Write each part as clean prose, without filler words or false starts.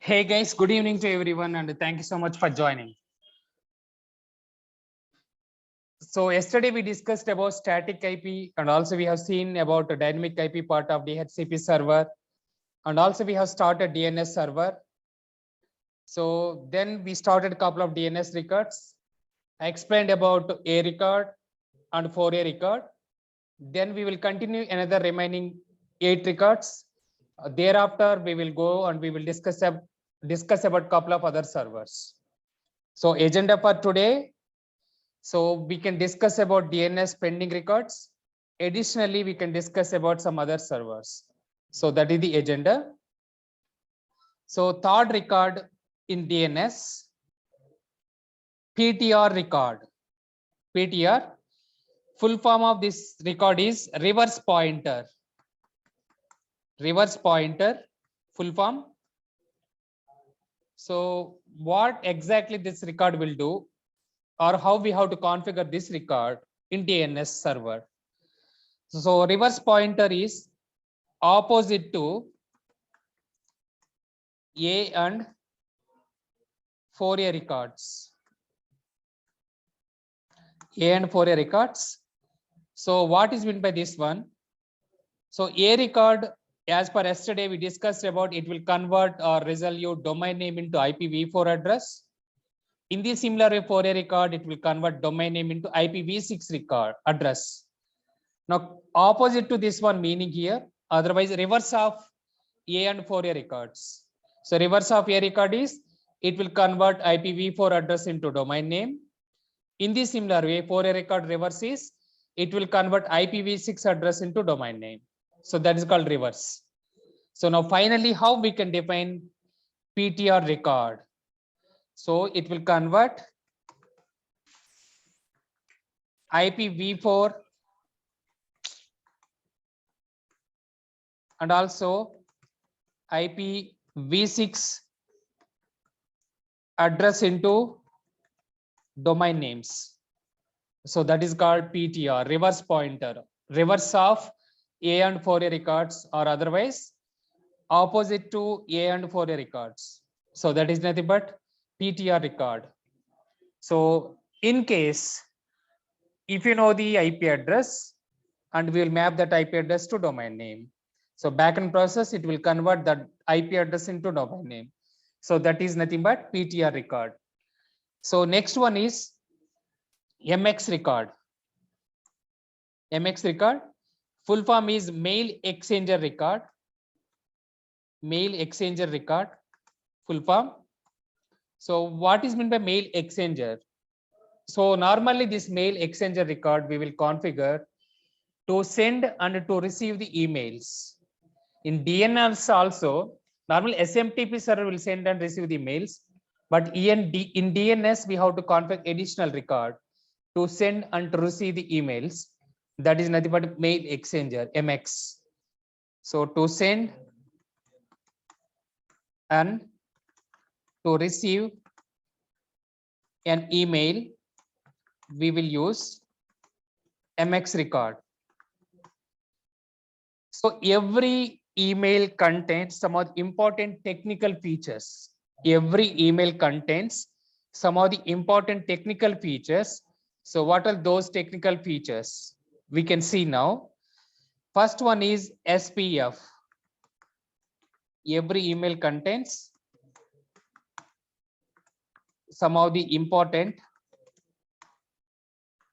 Hey guys, good evening to everyone and thank you so much for joining. So yesterday we discussed about static IP and also we have seen about the dynamic IP part of DHCP server and also we have started DNS server. So then we started a couple of DNS records. I explained about A record and 4A record. Then we will continue another remaining 8 records. Thereafter we will go and we will discuss about couple of other servers. So agenda for today. So we can discuss about DNS pending records. Additionally, we can discuss about some other servers. So that is the agenda. So third record in DNS, PTR record. PTR, full form of this record is reverse pointer. Reverse pointer, full form. So what exactly this record will do, or how we have to configure this record in DNS server. So reverse pointer is opposite to A and 4A records. A and 4A records. So what is meant by this one? So A record, as per yesterday we discussed about, it will convert or resolve domain name into IPv4 address. In the similar way, 4A record, it will convert domain name into IPv6 record address. Now opposite to this one meaning here, otherwise reverse of A and 4A records. So reverse of A record is, it will convert IPv4 address into domain name. In the similar way, 4A record reverse is, it will convert IPv6 address into domain name. So that is called reverse. So now finally, how we can define PTR record? So it will convert IPv4 and also IPv6 address into domain names. So that is called PTR, reverse pointer, reverse of A and 4A records, or otherwise opposite to A and 4A records. So that is nothing but PTR record. So in case, if you know the IP address, and we will map that IP address to domain name. So backend process, it will convert that IP address into domain name. So that is nothing but PTR record. So next one is MX record. MX record, full form is mail exchanger record. Mail exchanger record, full form. So what is meant by mail exchanger? So normally this mail exchanger record we will configure to send and to receive the emails. In DNS also, normally SMTP server will send and receive the emails, but in DNS we have to configure additional record to send and to receive the emails. That is nothing but mail exchanger, MX. So to send and to receive an email, we will use MX record. So every email contains some of the important technical features. Every email contains some of the important technical features. So what are those technical features? We can see now. First one is SPF. Every email contains some of the important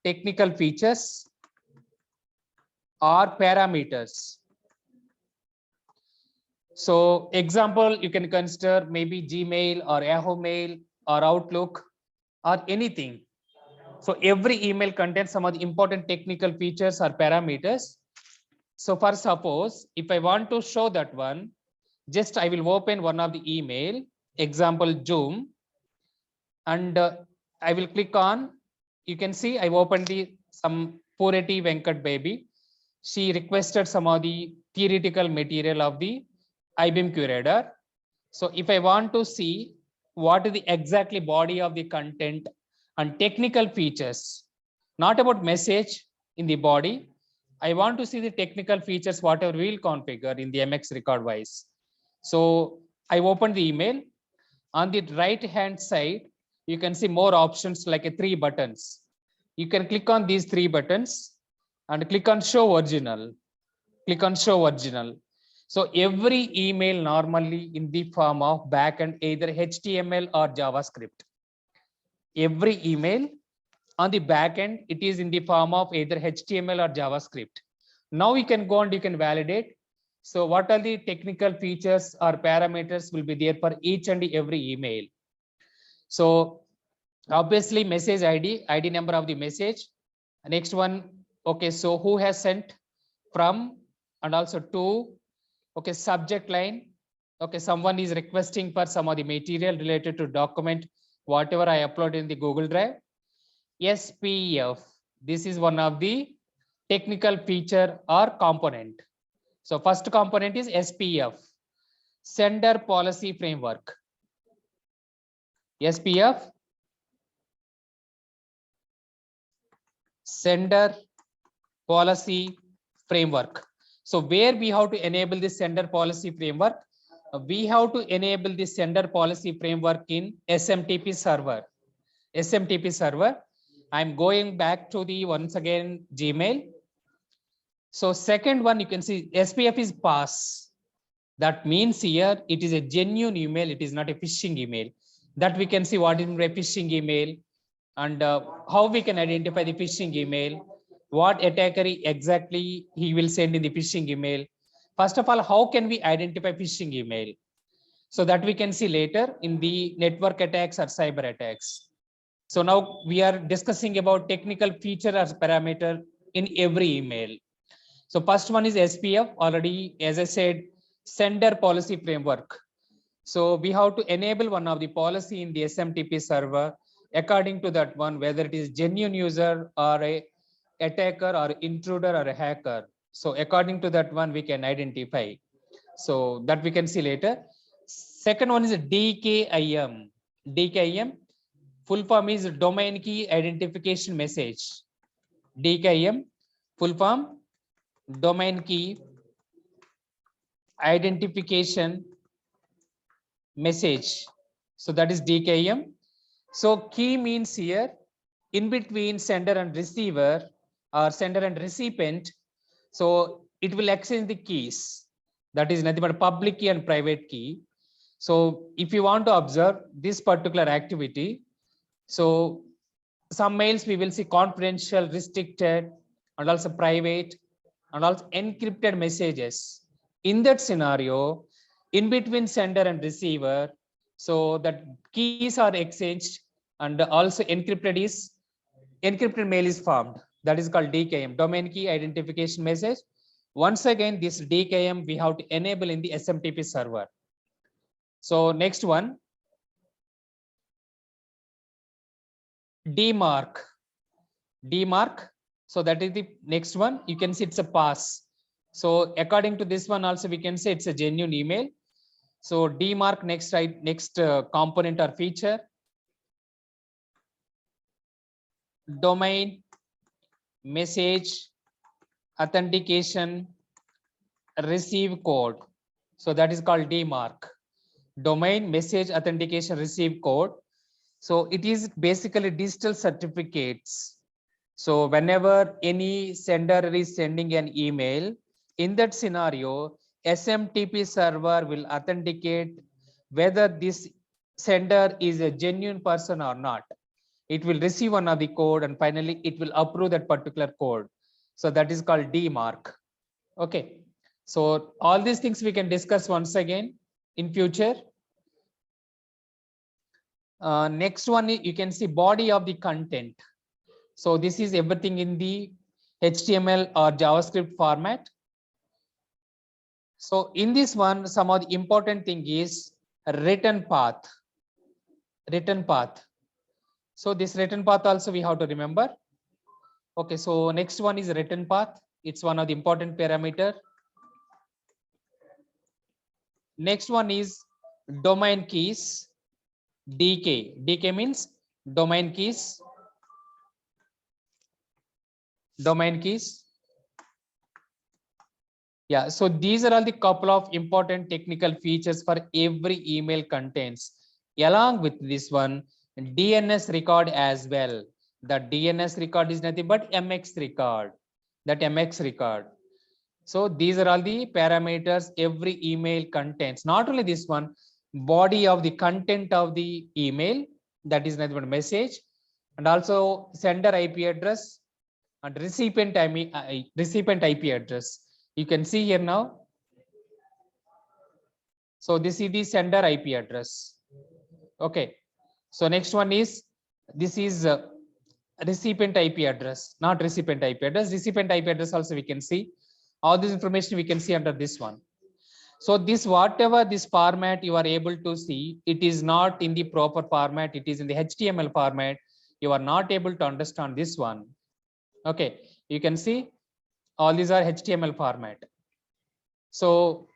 technical features or parameters. So example, you can consider maybe Gmail or Yahoo Mail or Outlook or anything. So every email contains some of the important technical features or parameters. So for suppose, if I want to show that one, just I will open one of the email, example Zoom, and I will click on, you can see I opened the some Purity Venkat baby. She requested some of the theoretical material of the IBM Curator. So if I want to see what is the exactly body of the content and technical features, not about message in the body, I want to see the technical features, whatever we'll configure in the MX record wise. So I opened the email. On the right hand side, you can see more options like a 3 buttons. You can click on these 3 buttons and click on show original. Click on show original. So every email normally in the form of backend, either HTML or JavaScript. Every email on the backend, it is in the form of either HTML or JavaScript. Now you can go and you can validate. So what are the technical features or parameters will be there for each and every email? So obviously message ID number of the message. Next one, okay, so who has sent, from, and also to. Okay, subject line. Okay, someone is requesting for some of the material related to document, whatever I upload in the Google Drive. SPF, this is one of the technical feature or component. So first component is SPF, sender policy framework. SPF, sender policy framework. So where we have to enable the sender policy framework, we have to enable the sender policy framework in SMTP server. SMTP server. I'm going back to the once again Gmail. So second one, you can see SPF is pass. That means here it is a genuine email. It is not a phishing email. That we can see what is a phishing email and how we can identify the phishing email. What attacker exactly he will send in the phishing email. First of all, how can we identify phishing email? So that we can see later in the network attacks or cyber attacks. So now we are discussing about technical feature as parameter in every email. So first one is SPF, already, as I said, sender policy framework. So we have to enable one of the policy in the SMTP server according to that one, whether it is genuine user or a attacker or intruder or a hacker. So according to that one, we can identify. So that we can see later. Second one is DKIM. DKIM, full form is domain key identification message. DKIM, full form domain key identification message. So that is DKIM. So key means here in between sender and receiver or sender and recipient. So it will exchange the keys. That is nothing but public key and private key. So if you want to observe this particular activity, so some mails we will see confidential, restricted, and also private, and also encrypted messages. In that scenario, in between sender and receiver, so that keys are exchanged and also encrypted mail is formed. That is called DKIM, domain key identification message. Once again, this DKIM we have to enable in the SMTP server. So next one, DMARC. DMARC. So that is the next one. You can see it's a pass. So according to this one also we can say it's a genuine email. So DMARC next component or feature. Domain message authentication receive code. So that is called DMARC. Domain message authentication receive code. So it is basically digital certificates. So whenever any sender is sending an email, in that scenario, SMTP server will authenticate whether this sender is a genuine person or not. It will receive one of the code and finally it will approve that particular code. So that is called DMARC. Okay. So all these things we can discuss once again in future. Next one, you can see body of the content. So this is everything in the HTML or JavaScript format. So in this one, some of the important thing is written path. Written path. So this written path also we have to remember. Okay, so next one is written path. It's one of the important parameter. Next one is domain keys. DK. DK means domain keys. Domain keys. Yeah, so these are all the couple of important technical features for every email contains. along with this one DNS record as well. The DNS record is nothing but MX record, that MX record. So these are all the parameters every email contains. Not only this one, body of the content of the email, that is nothing but message, and also sender IP address and recipient IP address. You can see here now. So this is the sender IP address. Okay. So next one is, this is recipient IP address, not recipient IP address. Recipient IP address also we can see. All this information we can see under this one. So this, whatever this format you are able to see, it is not in the proper format. It is in the HTML format. You are not able to understand this one. Okay, you can see all these are HTML format. So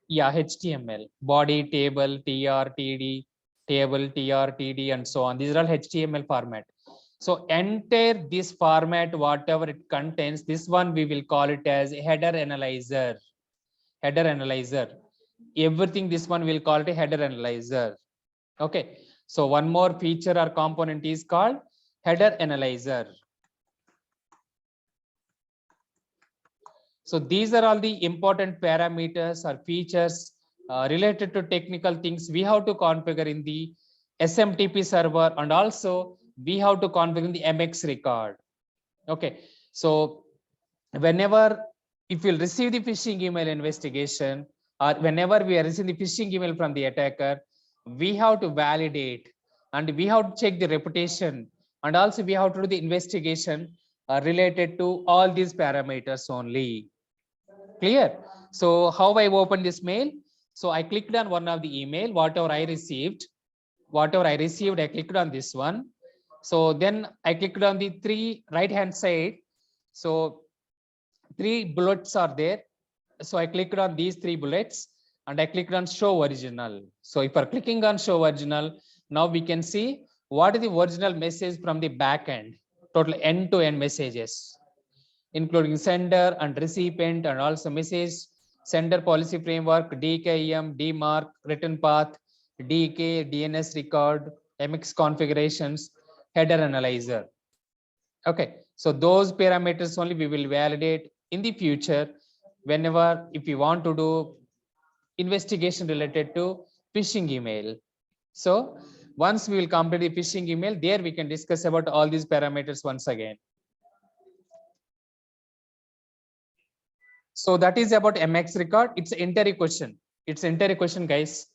yeah, HTML, body, table, tr, td, table, tr, td, and so on. These are all HTML format. So enter this format, whatever it contains, this one we will call it as header analyzer. Header analyzer. Everything, this one we'll call it a header analyzer. Okay. So one more feature or component is called header analyzer. So these are all the important parameters or features related to technical things we have to configure in the SMTP server, and also we have to configure in the MX record. Okay. So whenever, if you'll receive the phishing email investigation, or whenever we are receiving the phishing email from the attacker, we have to validate and we have to check the reputation, and also we have to do the investigation related to all these parameters only. Clear? So how I open this mail? So I clicked on one of the email, whatever I received, I clicked on this one. So then I clicked on the three right hand side. So three bullets are there. So I clicked on these three bullets and I clicked on show original. So if we're clicking on show original, now we can see what is the original message from the back end, total end-to-end messages, including sender and recipient, and also message, sender policy framework, DKIM, DMARC, written path, DK, DNS record, MX configurations, header analyzer. Okay, so those parameters only we will validate in the future whenever, if you want to do investigation related to phishing email. So once we will complete the phishing email, there we can discuss about all these parameters once again. So that is about MX record. It's an entire question. It's an entire question, guys.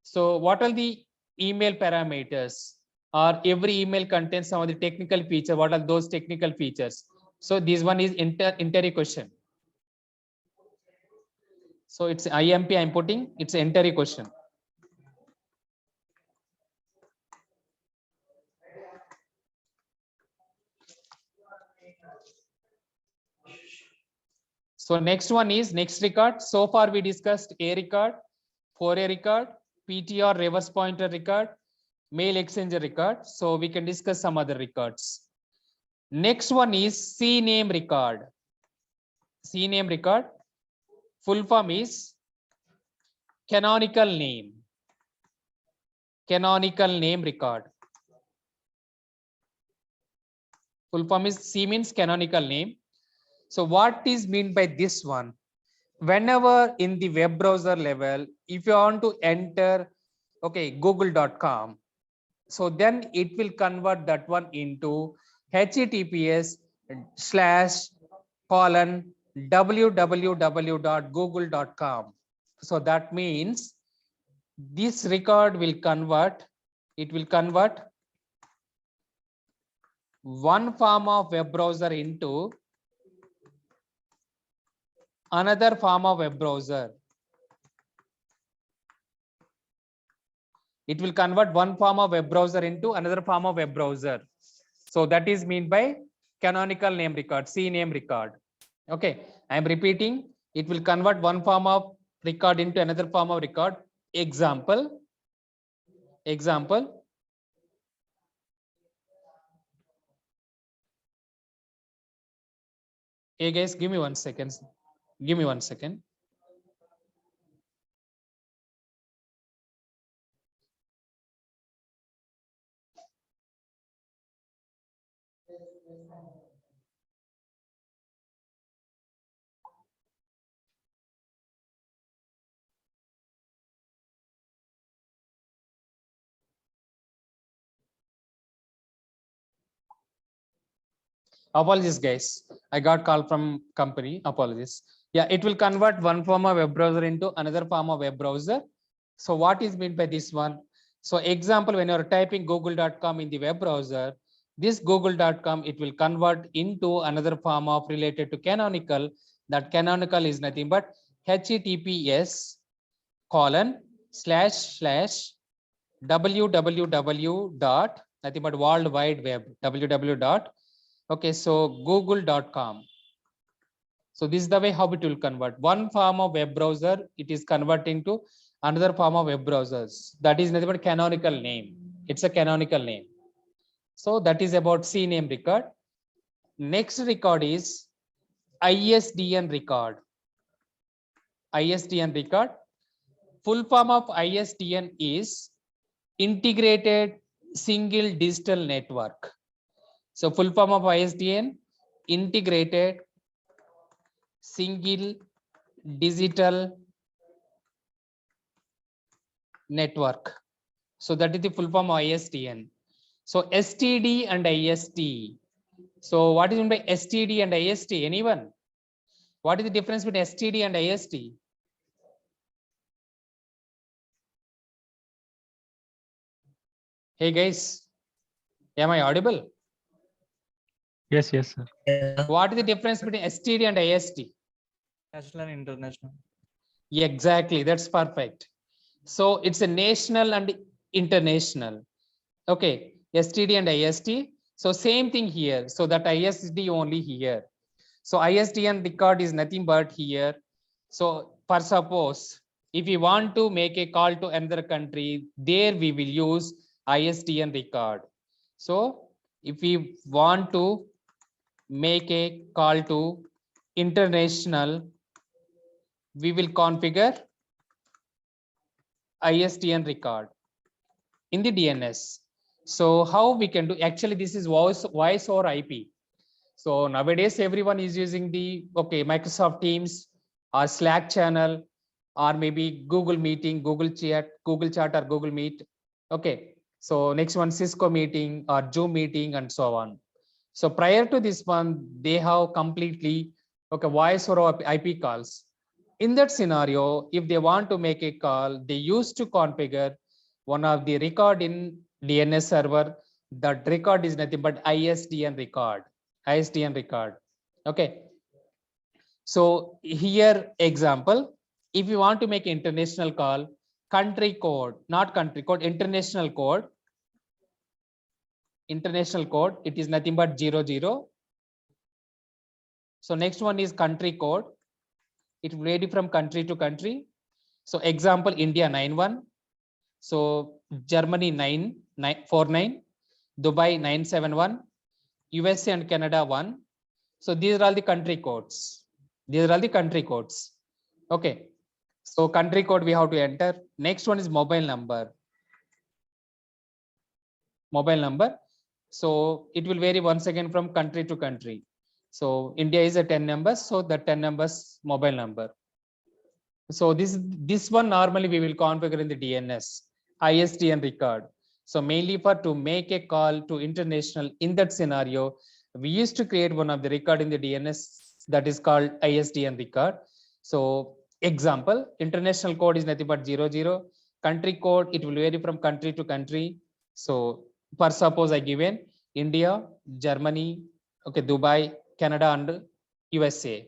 So what are the email parameters? Or every email contains some of the technical feature. What are those technical features? So this one is entire question. So it's IMP I'm putting. It's an entire question. So next one is next record. So far we discussed A record, 4A record, PTR reverse pointer record, mail exchanger record. So we can discuss some other records. Next one is CNAME record. CNAME record. Full form is canonical name. Canonical name record. Full form is C means canonical name. So what is mean by this one? Whenever in the web browser level, if you want to enter, okay, google.com, so then it will convert that one into https://www.google.com. So that means this record will convert, it will convert one form of web browser into another form of web browser. It will convert one form of web browser into another form of web browser. So that is mean by canonical name record, CNAME record. Okay, I am repeating. It will convert one form of record into another form of record. Example. Hey guys, give me 1 second. Give me 1 second. Apologies, guys. I got call from company. Apologies. Yeah, it will convert one form of web browser into another form of web browser. So what is meant by this one? So example, when you're typing google.com in the web browser, this google.com, it will convert into another form of related to canonical. That canonical is nothing but HTTPS colon / www dot nothing but world wide web www dot. Okay, so google.com. So this is the way how it will convert. One form of web browser, it is converting to another form of web browsers. That is nothing but canonical name. It's a canonical name. So that is about CNAME record. Next record is ISDN record. ISDN record. Full form of ISDN is integrated single digital network. So full form of ISDN, integrated single digital network. So that is the full form of ISDN. So STD and IST. So what is meant by STD and IST? Anyone? What is the difference between STD and IST? Hey guys, am I audible? Yes, sir. Yeah. What is the difference between STD and IST? National and international. Exactly, that's perfect. So it's a national and international. Okay, STD and IST. So same thing here. So that ISD only here. So ISDN record is nothing but here. So for suppose, if we want to make a call to another country, there we will use ISDN record. So if we want to make a call to international, we will configure ISDN record in the DNS. So how we can do, actually this is voice over IP. So nowadays everyone is using the Microsoft Teams or Slack channel or maybe Google Meeting, Google Chat or Google Meet. Okay, so next one Cisco meeting or Zoom meeting and so on. So prior to this one, they have completely voice over IP calls. In that scenario, if they want to make a call, they used to configure one of the record in DNS server. That record is nothing but ISDN record. ISDN record. Okay. So here example, if you want to make international call, country code, not country code, international code, it is nothing but 00. So next one is country code. It will vary from country to country. So example, India 91. So Germany 949, Dubai 971, USA and Canada 1. So these are all the country codes. Okay. So country code we have to enter. Next one is mobile number. So it will vary once again from country to country. So India is a 10 numbers. So the 10 numbers mobile number. So this one normally we will configure in the DNS, ISDN record. So mainly to make a call to international, in that scenario, we used to create one of the record in the DNS that is called ISDN record. So example, international code is nothing but 00. Country code, it will vary from country to country. So for suppose I given India, Germany, Dubai, Canada and USA.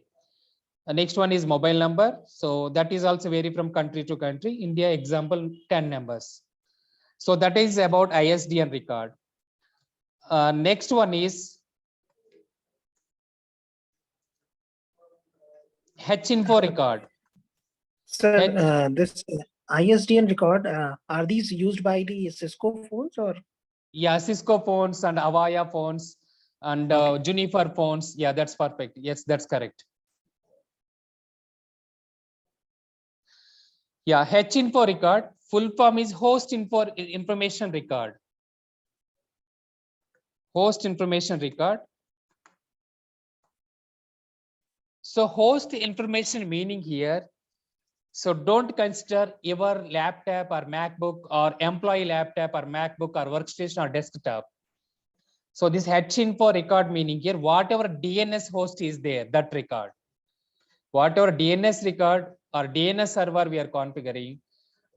Next one is mobile number. So that is also vary from country to country. India example 10 numbers. So that is about ISDN record. Next one is H-info record. Sir, this ISDN record, are these used by the Cisco phones or? Yeah, Cisco phones and Avaya phones and Juniper phones. Yeah, that's perfect. Yes, that's correct. Yeah, H-info record. Full form is host info information record. host information record. So host information meaning here. So don't consider your laptop or MacBook or employee laptop or MacBook or workstation or desktop. So this H-info record meaning here, whatever DNS host is there, that record. Whatever DNS record or DNS server we are configuring,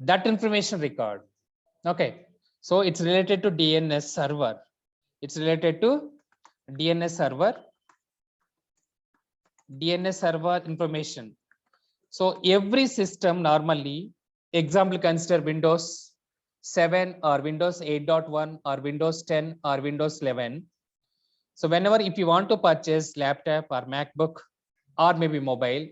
that information record. Okay. So it's related to DNS server. It's related to DNS server. DNS server information. So every system normally, example consider Windows 7 or Windows 8.1 or Windows 10 or Windows 11. So whenever if you want to purchase laptop or MacBook or maybe mobile,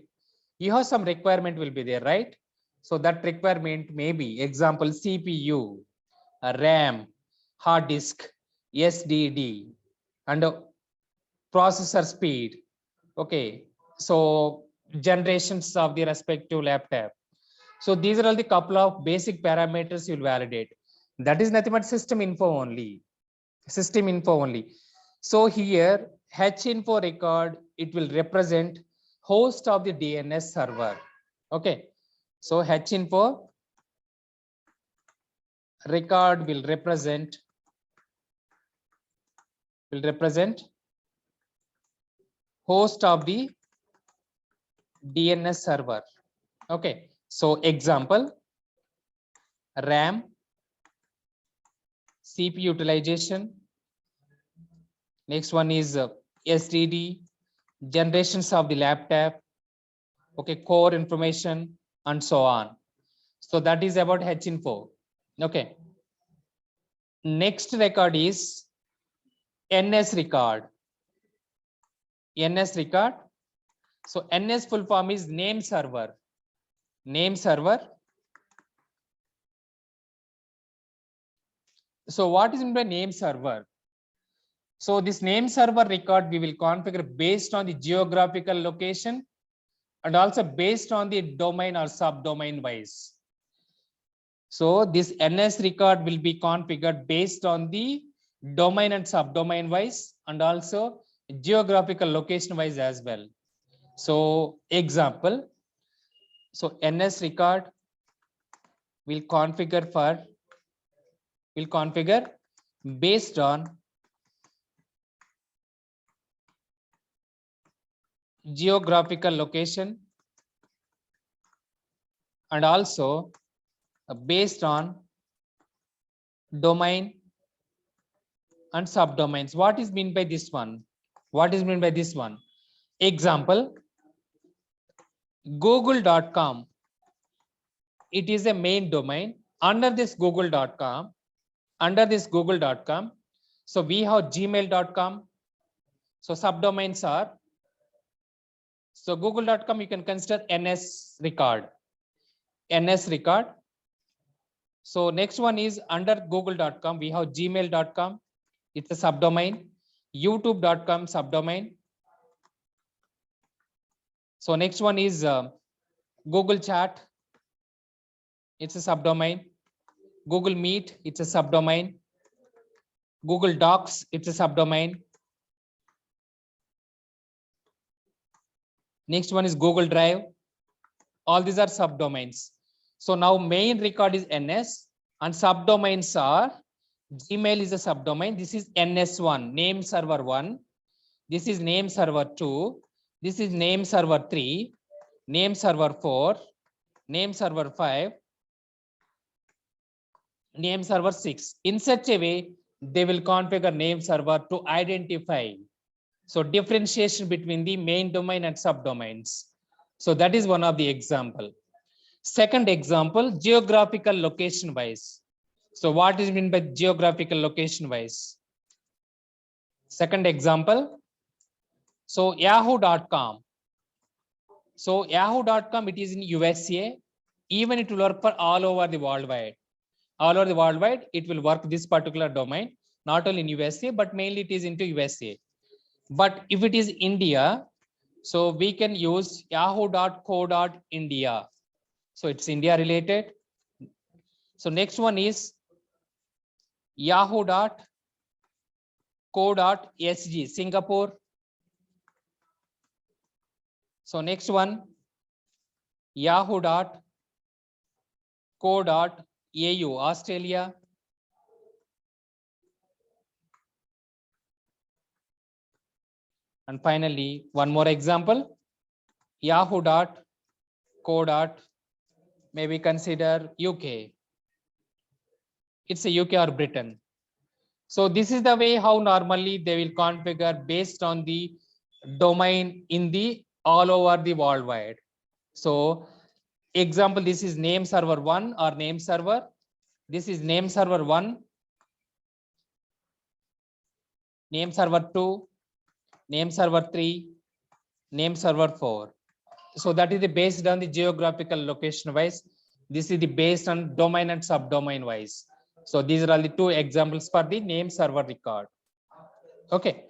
you have some requirement will be there, right? So that requirement may be example CPU, RAM, hard disk, SSD, and processor speed. Okay, so generations of the respective laptop. So these are all the couple of basic parameters you'll validate. That is nothing but system info only. System info only. So here H-info record, it will represent host of the DNS server. Okay, so H-info record will represent host of the DNS server. Okay, so example RAM, CPU utilization. Next one is SSD, generations of the laptop, okay, core information, and so on. So that is about H-info. Okay. Next record is NS record. NS record. So NS full form is name server. Name server. So what is meant by name server? So this name server record we will configure based on the geographical location and also based on the domain or subdomain wise. So this NS record will be configured based on the domain and subdomain wise and also geographical location wise as well. So example, so NS record will configure based on geographical location and also based on domain and subdomains. What is meant by this one? What is meant by this one? Example, google.com. It is a main domain. Under this google.com, so we have gmail.com. So subdomains are, so google.com you can consider NS record. NS record. So next one is under google.com we have gmail.com. It's a subdomain. youtube.com subdomain. So next one is Google Chat. It's a subdomain. Google Meet, it's a subdomain. Google Docs, it's a subdomain. Next one is Google Drive. All these are subdomains. So now main record is NS and subdomains are Gmail is a subdomain. This is NS1, name server 1. This is name server 2. This is name server 3, name server 4, name server 5, name server 6. In such a way, they will configure name server to identify. So differentiation between the main domain and subdomains. So that is one of the example. Second example, geographical location wise. So what is meant by geographical location wise? Second example, so yahoo.com. So yahoo.com, it is in USA. Even it will work for all over the worldwide. All over the worldwide, it will work this particular domain, not only in USA, but mainly it is into USA. But if it is India, so we can use yahoo.co.india. So it's India related. So next one is yahoo.in. co.sg, Singapore. So next one, yahoo.co.au, Australia. And finally, one more example, yahoo.co. Maybe consider UK. It's a UK or Britain. So this is the way how normally they will configure based on the domain in the all over the worldwide. So example, this is name server 1 or name server. This is name server 1, name server 2, name server 3, name server 4. So that is the based on the geographical location wise. This is the based on domain and subdomain wise. So these are all the two examples for the name server record. Okay.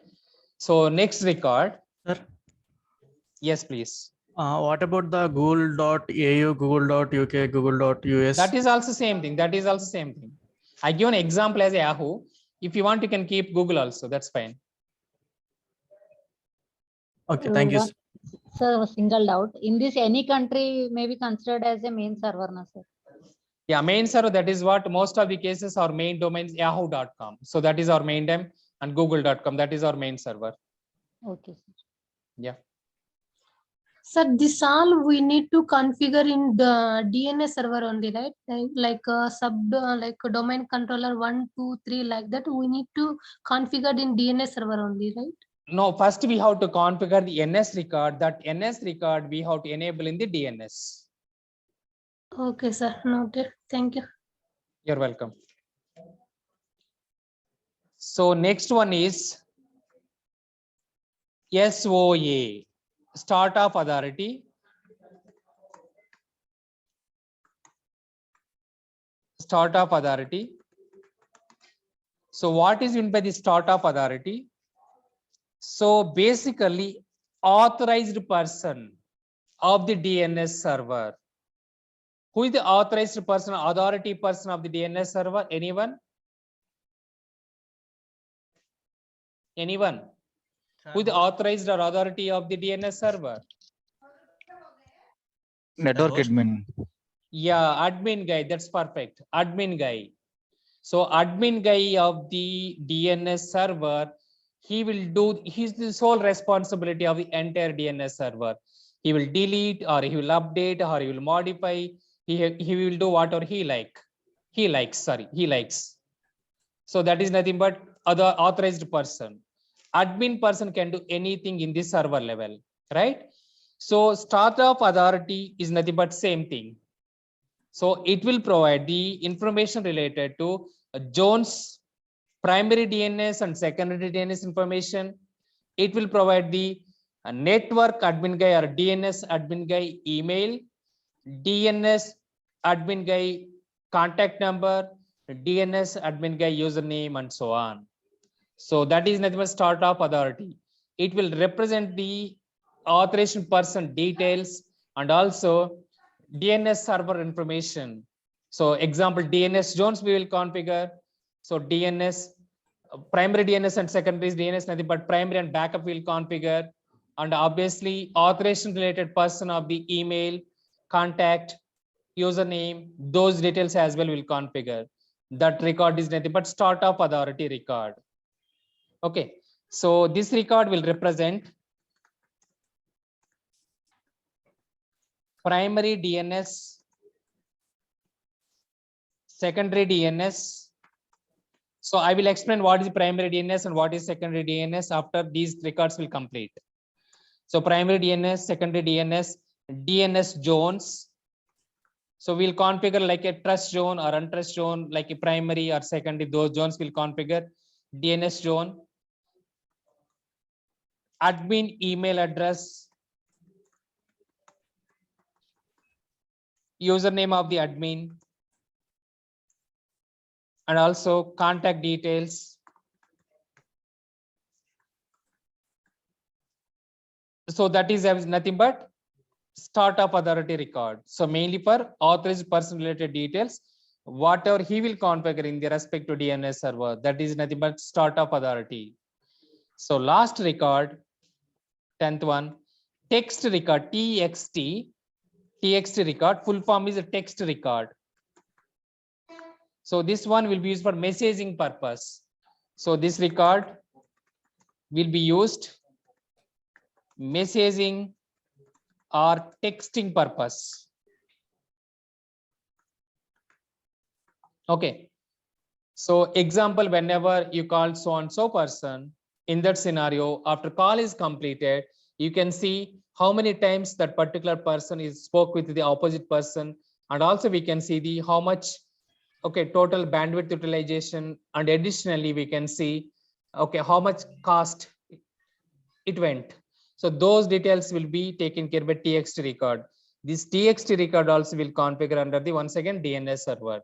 So next record. Sir, Yes, please. what about the google.au, google.uk, google.us? That is also same thing. That is also same thing. I give an example as Yahoo. If you want, you can keep Google also. That's fine. Okay, thank you. Sir. Sir, singled out. In this, any country may be considered as a main server, na sir? Yeah, main server, that is what most of the cases our main domains yahoo.com. So that is our main name, and google.com, that is our main server. Okay, sir. Yeah. Sir, this all we need to configure in the DNS server only, right? Like like a domain controller 1, 2, 3, like that. We need to configure in DNS server only, right? No, first we have to configure the NS record. That NS record we have to enable in the DNS. Okay, sir. Noted. Thank you. You're welcome. So next one is SOA, Startup Authority. Startup Authority. So what is meant by the Startup Authority? So basically, authorized person of the DNS server. Who is the authorized person, authority person of the DNS server? Anyone? Anyone? Who is the authorized or authority of the DNS server? Network admin. Yeah, admin guy. That's perfect. Admin guy. So admin guy of the DNS server, he will do, he's the sole responsibility of the entire DNS server. He will delete or he will update or he will modify. He will do whatever he likes. So that is nothing but other authorized person. Admin person can do anything in the server level, right? So startup authority is nothing but same thing. So it will provide the information related to Jones primary DNS and secondary DNS information. It will provide the network admin guy or DNS admin guy email, DNS admin guy contact number, DNS admin guy username, and so on. So that is nothing but startup authority. It will represent the authorization person details and also DNS server information. So example, DNS Jones we will configure. So DNS, primary DNS and secondary DNS, nothing but primary and backup will configure. And obviously authorization related person of the email, contact, username, those details as well will configure. That record is nothing but startup authority record. Okay, so this record will represent primary DNS, secondary DNS. So I will explain what is primary DNS and what is secondary DNS after these records will complete. So primary DNS, secondary DNS, DNS zones. So we'll configure like a trust zone or untrust zone, like a primary or secondary, those zones will configure. DNS zone, admin email address, username of the admin, and also contact details. So that is nothing but startup authority record. So mainly for authorized person related details, whatever he will configure in the respect to DNS server, that is nothing but startup authority. So last record, 10th one, text record, TXT record, full form is a text record. So this one will be used for messaging purpose. So this record will be used messaging or texting purpose. Okay. So example, whenever you call so and so person, in that scenario, after call is completed, you can see how many times that particular person is spoke with the opposite person, and also we can see the how much total bandwidth utilization, and additionally we can see how much cost it went. So those details will be taken care by TXT record. This TXT record also will configure under the once again DNS server.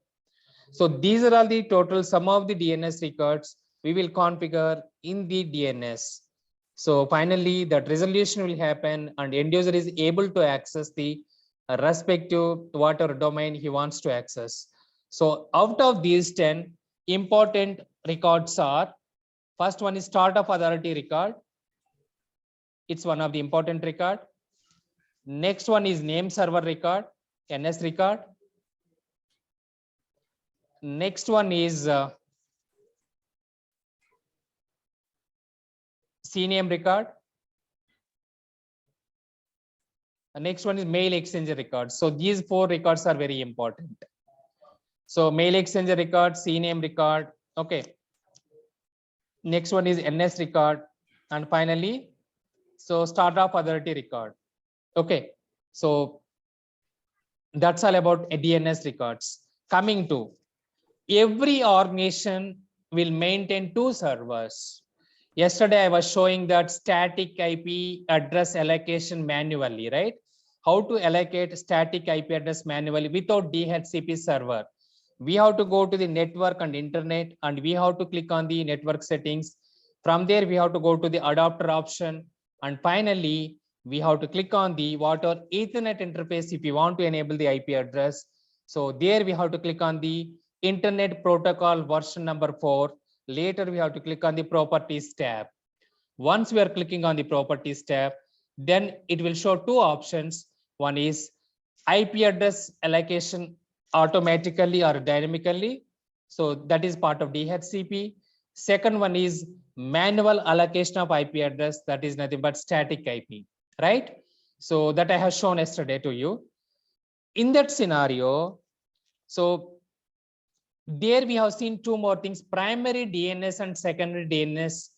So these are all the total sum of the DNS records we will configure in the DNS. So finally, that resolution will happen and end user is able to access the respective whatever domain he wants to access. So out of these 10 important records are, first one is start of authority record. It's one of the important record. Next one is name server record, NS record. Next one is CNAME record. The next one is mail exchanger record. So these 4 records are very important. So mail exchanger record, CNAME record. Okay. Next one is NS record. And finally, so start of authority record. Okay. So that's all about DNS records. Coming to every organization will maintain 2 servers. Yesterday, I was showing that static IP address allocation manually, right? How to allocate static IP address manually without DHCP server. We have to go to the network and internet, and we have to click on the network settings. From there, we have to go to the adapter option. And finally, we have to click on the whatever Ethernet interface if we want to enable the IP address. So there we have to click on the Internet Protocol version number 4. Later, we have to click on the Properties tab. Once we are clicking on the Properties tab, then it will show 2 options. One is IP address allocation automatically or dynamically. So that is part of DHCP. Second one is manual allocation of IP address. That is nothing but static IP, right? So that I have shown yesterday to you. In that scenario, so there we have seen 2 more things, primary DNS and secondary DNS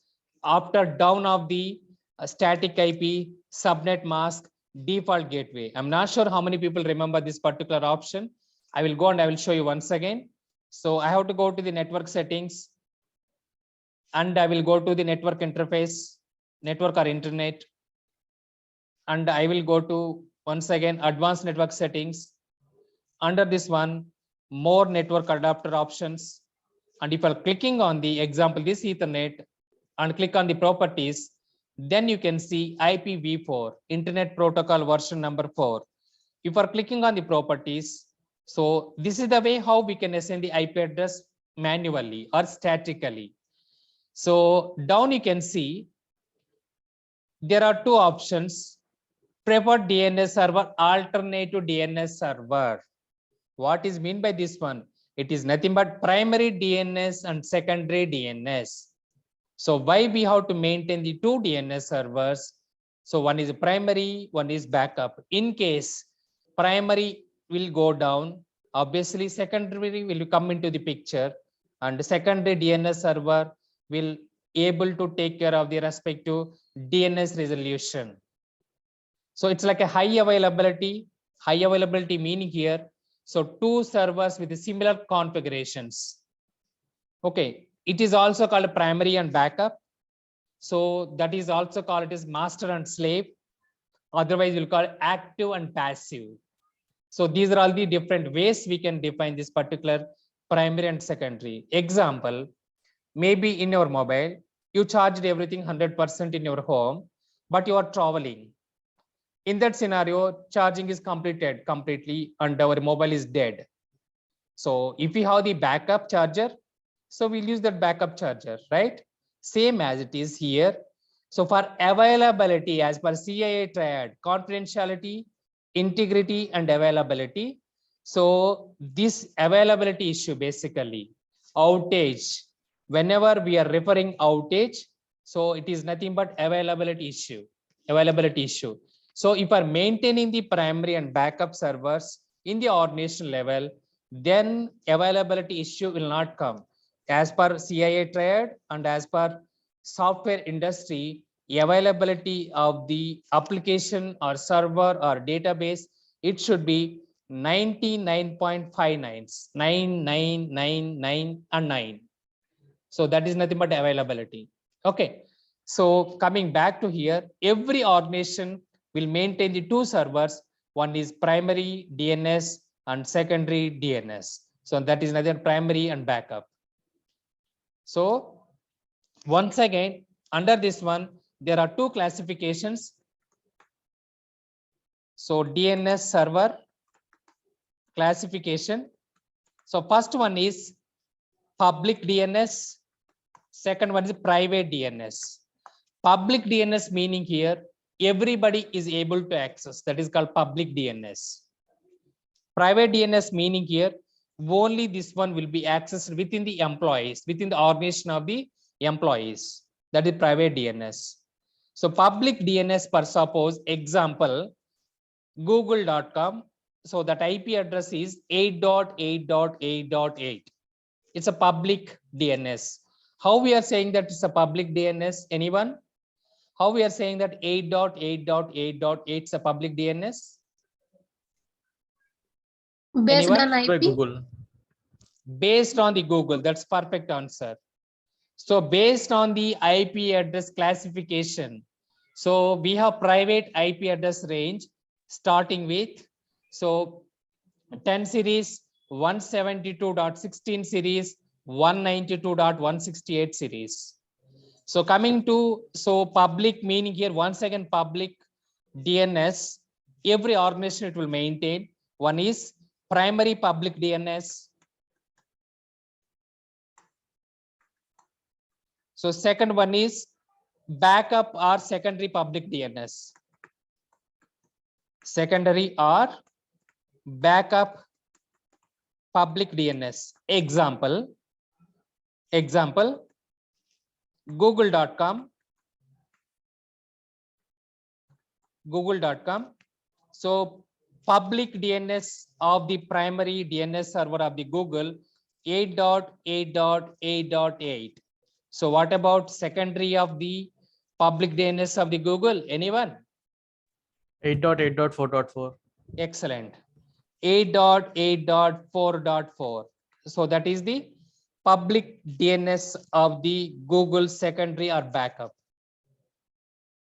after down of the static IP, subnet mask, default gateway. I'm not sure how many people remember this particular option. I will go and I will show you once again. So I have to go to the network settings and I will go to the network interface, network or internet. And I will go to once again advanced network settings. Under this one, more network adapter options. And if I'm clicking on the example, this Ethernet, and click on the properties, then you can see IPv4, Internet Protocol version number 4. If you're clicking on the properties, so this is the way how we can assign the IP address manually or statically. So down you can see there are 2 options, preferred DNS server, alternative DNS server. What is mean by this one? It is nothing but primary DNS and secondary DNS. So why we have to maintain the 2 DNS servers? So one is primary, one is backup. In case primary will go down, obviously secondary will come into the picture, and the secondary DNS server will able to take care of the respective DNS resolution. So it's like a high availability meaning here. So 2 servers with similar configurations. Okay, it is also called primary and backup. So that is also called as master and slave. Otherwise, we'll call it active and passive. So these are all the different ways we can define this particular primary and secondary. Example, maybe in your mobile, you charged everything 100% in your home, but you are traveling. In that scenario, charging is completed completely and our mobile is dead. So if we have the backup charger, so we'll use that backup charger, right? same as it is here. So for availability, as per CIA triad, confidentiality, integrity, and availability. So this availability issue, basically outage, whenever we are referring outage, so it is nothing but availability issue. So if we are maintaining the primary and backup servers in the organization level, then availability issue will not come. As per CIA triad and as per software industry, availability of the application or server or database, it should be 99.59, 9999 and 9. So that is nothing but availability. Okay. So coming back to here, every organization will maintain the two servers. One is primary DNS and secondary DNS. So that is another primary and backup. So once again, under this one, there are two classifications. So DNS server classification. So first one is public DNS. Second one is private DNS. Public DNS meaning here, everybody is able to access. That is called public DNS. Private DNS meaning here, only this one will be accessed within the employees, within the organization of the employees. That is private DNS. So public DNS, per suppose example, google.com. So that IP address is 8.8.8.8. It's a public DNS. How we are saying that it's a public DNS? Anyone? How we are saying that 8.8.8.8 is a public DNS? Based Anyone? on By IP. Google. Based on the Google. That's perfect answer. So based on the IP address classification, so we have private IP address range starting with, so 10 series, 172.16 series, 192.168 series. So coming to, so public meaning here, once again, public DNS, every organization it will maintain. One is primary public DNS. So second one is backup or secondary public DNS. Secondary or backup public DNS. Example, google.com. So public DNS of the primary DNS server of the Google 8.8.8.8. So what about secondary of the public DNS of the Google? Anyone? 8.8.4.4. Excellent. 8.8.4.4. So that is the public DNS of the Google secondary or backup.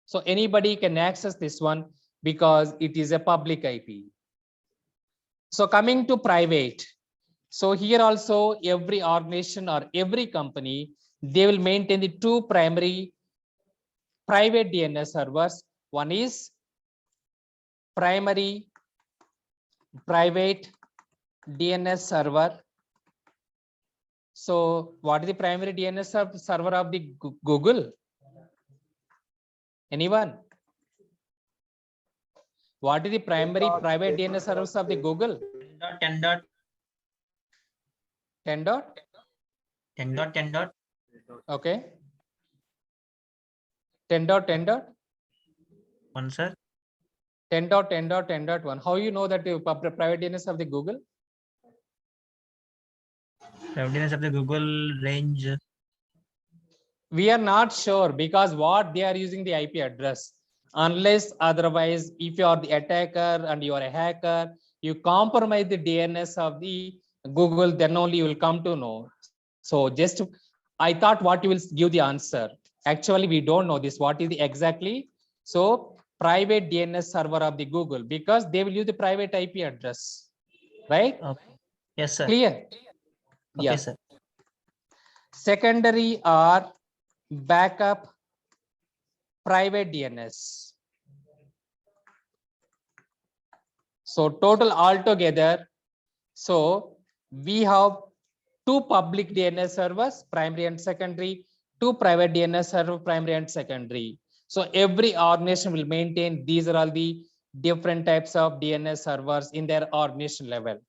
So anybody can access this one because it is a public IP. So coming to private. So here also every organization or every company, they will maintain the two primary private DNS servers. One is primary private DNS server. So what is the primary DNS server of the Google? Anyone? What is the primary private DNS servers of the Google? 10 dot 10 dot? 10 dot 10 dot. Okay. 10 dot 10 dot? 1, sir. 10 dot 10 dot 10 dot 1. How you know that the private DNS of the Google? Evidence of the Google range. We are not sure because what they are using the IP address. Unless otherwise, if you are the attacker and you are a hacker, you compromise the DNS of the Google, then only you will come to know. So just, I thought what you will give the answer. Actually, we don't know this. What is the exactly? So private DNS server of the Google, because they will use the private IP address, right? Okay. Yes, sir. Clear? Okay, Yeah. sir. Secondary or backup private DNS. So total altogether, so we have two public DNS servers, primary and secondary, two private DNS server, primary and secondary. So every organization will maintain, these are all the different types of DNS servers in their organization level.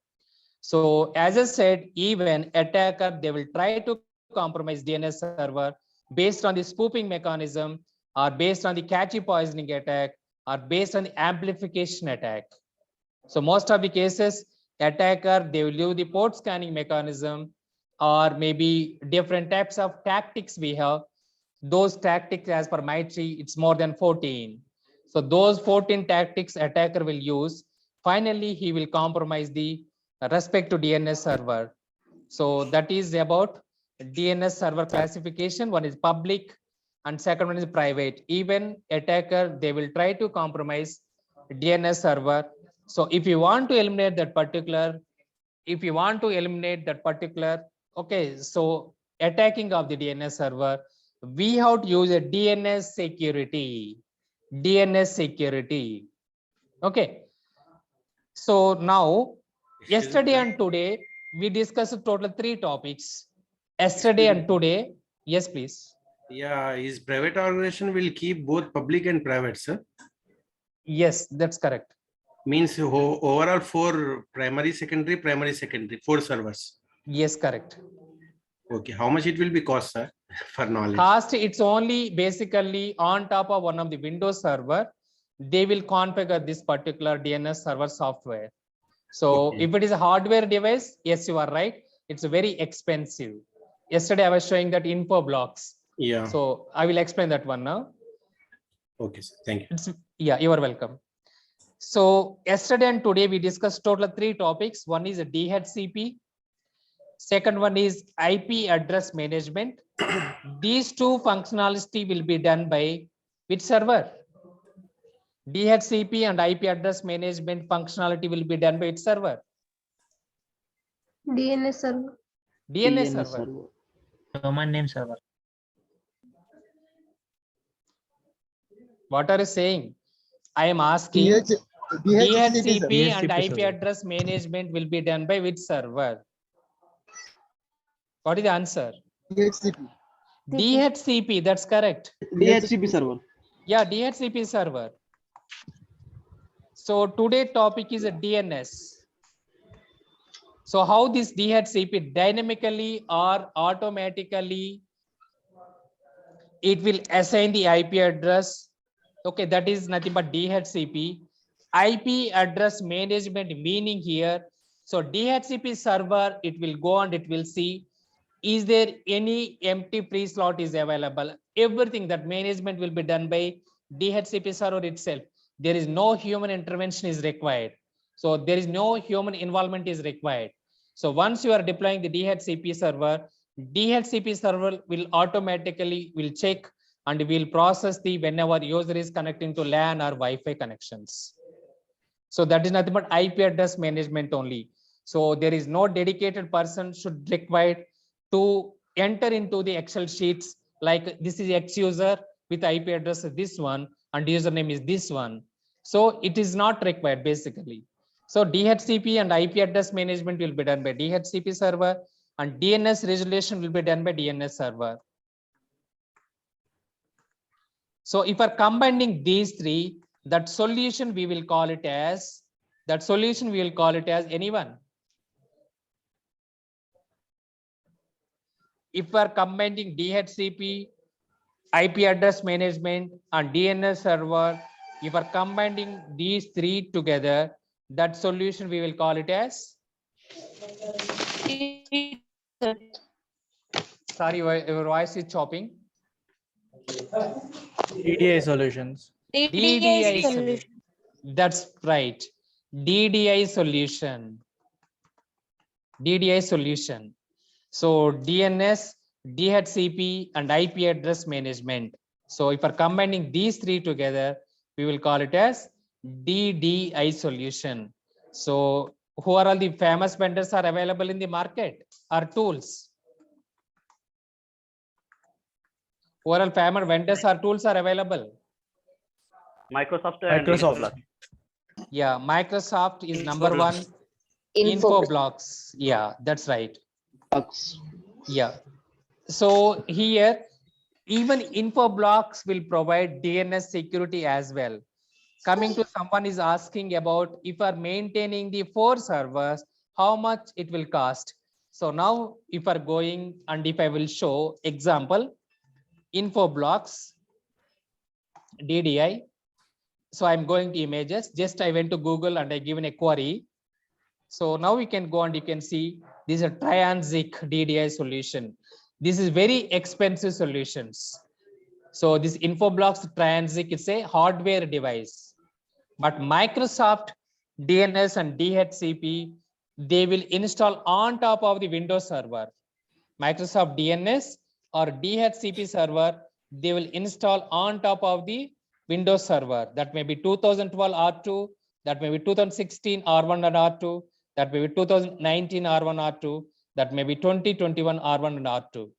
So as I said, even attacker, they will try to compromise DNS server based on the spoofing mechanism, or based on the catchy poisoning attack, or based on the amplification attack. So most of the cases, attacker, they will use the port scanning mechanism, or maybe different types of tactics we have. Those tactics, as per my tree, it's more than 14. So those 14 tactics attacker will use. Finally, he will compromise the respect to DNS server. So that is about DNS server classification. One is public and second one is private. Even attacker, they will try to compromise DNS server. So if you want to eliminate that particular, okay, so attacking of the DNS server, we have to use a DNS security. Okay. So now, yesterday and today, we discussed total 3 topics. Yesterday and today, yes, please. Yeah, his private organization will keep both public and private, sir. Yes, that's correct. Means overall 4 primary, secondary, 4 servers. Yes, correct. Okay, how much it will be cost, sir, for knowledge? Cost, it's only basically on top of one of the Windows server, they will configure this particular DNS server software. So Okay. if it is a hardware device, yes, you are right. It's very expensive. Yesterday, I was showing that info blocks. Yeah. So I will explain that one now. Okay, sir. Thank you. Yeah, you are welcome. So yesterday and today we discussed total 3 topics. One is a DHCP. Second one is IP address management. These 2 functionality will be done by which server? DHCP and IP address management functionality will be done by which server? DNS server. DNS server. Domain name server. What are you saying? I am asking. DHCP and DHCP IP server. address management will be done by which server? What is the answer? DHCP, that's correct. DHCP server. Yeah, DHCP server. So today topic is a DNS. So how this DHCP dynamically or automatically it will assign the IP address. Okay, that is nothing but DHCP. IP address management meaning here. So DHCP server, it will go and it will see, is there any empty pre-slot is available? Everything that management will be done by DHCP server itself. There is no human intervention is required. So there is no human involvement is required. So once you are deploying the DHCP server will automatically will check and will process the whenever user is connecting to LAN or Wi-Fi connections. So that is nothing but IP address management only. So there is no dedicated person should required to enter into the Excel sheets like this is X user with IP address is this one and username is this one. So it is not required basically. So DHCP and IP address management will be done by DHCP server and DNS resolution will be done by DNS server. So if we are combining these 3, that solution we will call it as anyone. If we are combining DHCP, IP address management and DNS server, if we are combining these 3 together, that solution we will call it as. Sorry, your voice is chopping. DDI solutions. DDI solution. That's right. DDI solution. DDI solution. So DNS, DHCP, and IP address management. So if we're combining these 3 together, we will call it as DDI solution. So who are all the famous vendors are available in the market or tools? Who are all famous vendors or tools are available? Microsoft and Microsoft. Yeah, Microsoft is number 1. Infoblox. Yeah, that's right. Yeah. So here Even info blocks will provide DNS security as well. Coming to someone is asking about if we are maintaining the 4 servers, how much it will cost. So now if we are going and if I will show example, info blocks, DDI. So I'm going to images, just I went to Google and I given a query. So now we can go and you can see this is a Transic DDI solution. This is very expensive solutions. So this Infoblox Transic is a hardware device, but Microsoft DNS and DHCP, they will install on top of the Windows server. Microsoft DNS or DHCP server, they will install on top of the Windows server. That may be 2012 R2, that may be 2016 R1 and R2, that may be 2019 R1 R2, that may be 2021 R1 and R2.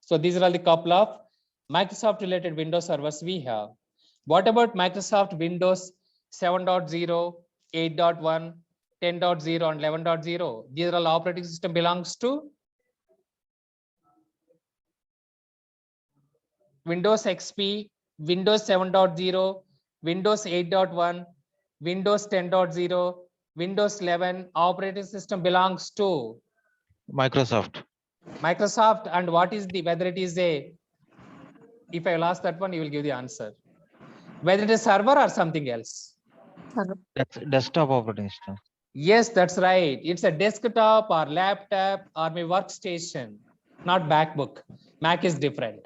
So these are all the couple of Microsoft related Windows servers we have. What about Microsoft Windows 7.0, 8.1, 10.0 and 11.0? These are all operating system belongs to Windows XP, Windows 7.0, Windows 8.1, Windows 10.0, Windows 11 operating system belongs to Microsoft. Microsoft. And what is the, whether it is a, if I will ask that one, you will give the answer. Whether it is server or something else. That's desktop operating system. Yes, that's right. It's a desktop or laptop or my workstation, not MacBook. Mac is different.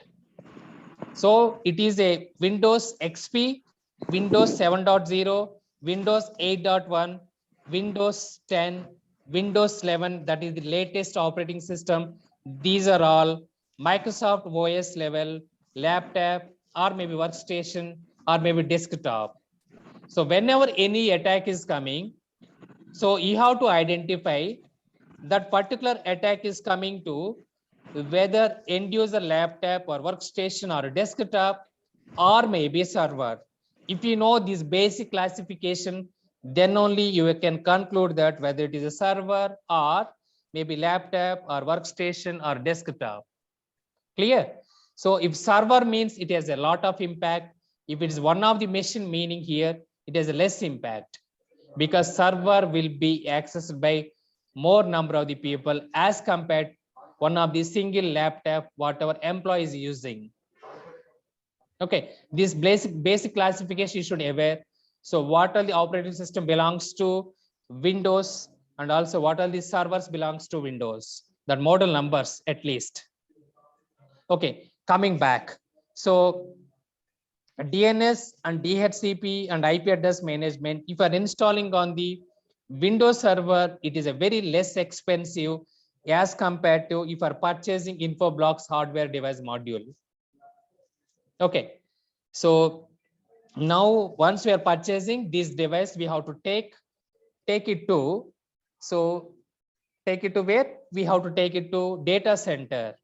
So it is a Windows XP, Windows 7.0, Windows 8.1, Windows 10, Windows 11, that is the latest operating system. These are all Microsoft OS level laptop or maybe workstation or maybe desktop. So whenever any attack is coming, so you have to identify that particular attack is coming to whether end user laptop or workstation or desktop or maybe server. If you know this basic classification, then only you can conclude that whether it is a server or maybe laptop or workstation or desktop. Clear? So if server means it has a lot of impact. If it is one of the machine, meaning here it has a less impact, because server will be accessed by more number of the people as compared one of the single laptop whatever employee is using. Okay, this basic classification you should aware. So what are the operating system belongs to Windows, and also what are the servers belongs to Windows, that model numbers at least. Okay, coming back. So DNS and DHCP and IP address management, if you are installing on the Windows server, it is a very less expensive as compared to if you are purchasing Infoblox hardware device module. Okay, so now once we are purchasing this device, we have to take it to, so take it to where? We have to take it to data center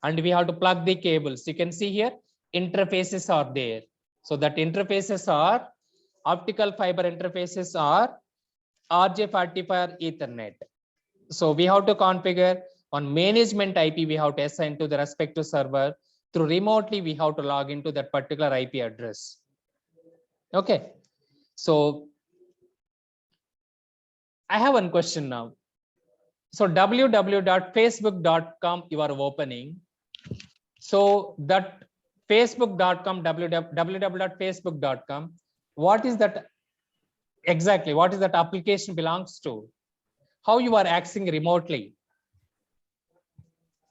and we have to plug the cables. You can see here interfaces are there. So that interfaces are optical fiber interfaces are RJ45 or Ethernet. So we have to configure on management IP, we have to assign to the respective server. Through remotely, we have to log into that particular IP address. Okay. So I have one question now. So www.facebook.com you are opening. So that facebook.com, www.facebook.com, what is that exactly? What is that application belongs to? How you are accessing remotely?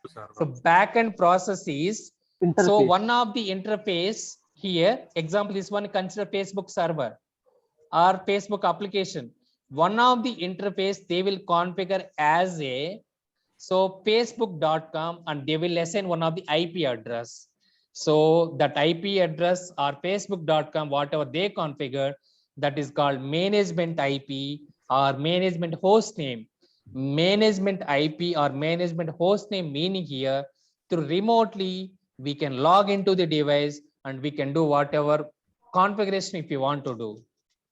So backend processes. So one of the interface here, example, this one consider Facebook server or Facebook application. One of the interface they will configure as a, so facebook.com, and they will assign one of the IP address. So that IP address or facebook.com, whatever they configure, that is called management IP or management host name. Management IP or management host name, meaning here through remotely we can log into the device and we can do whatever configuration if you want to do.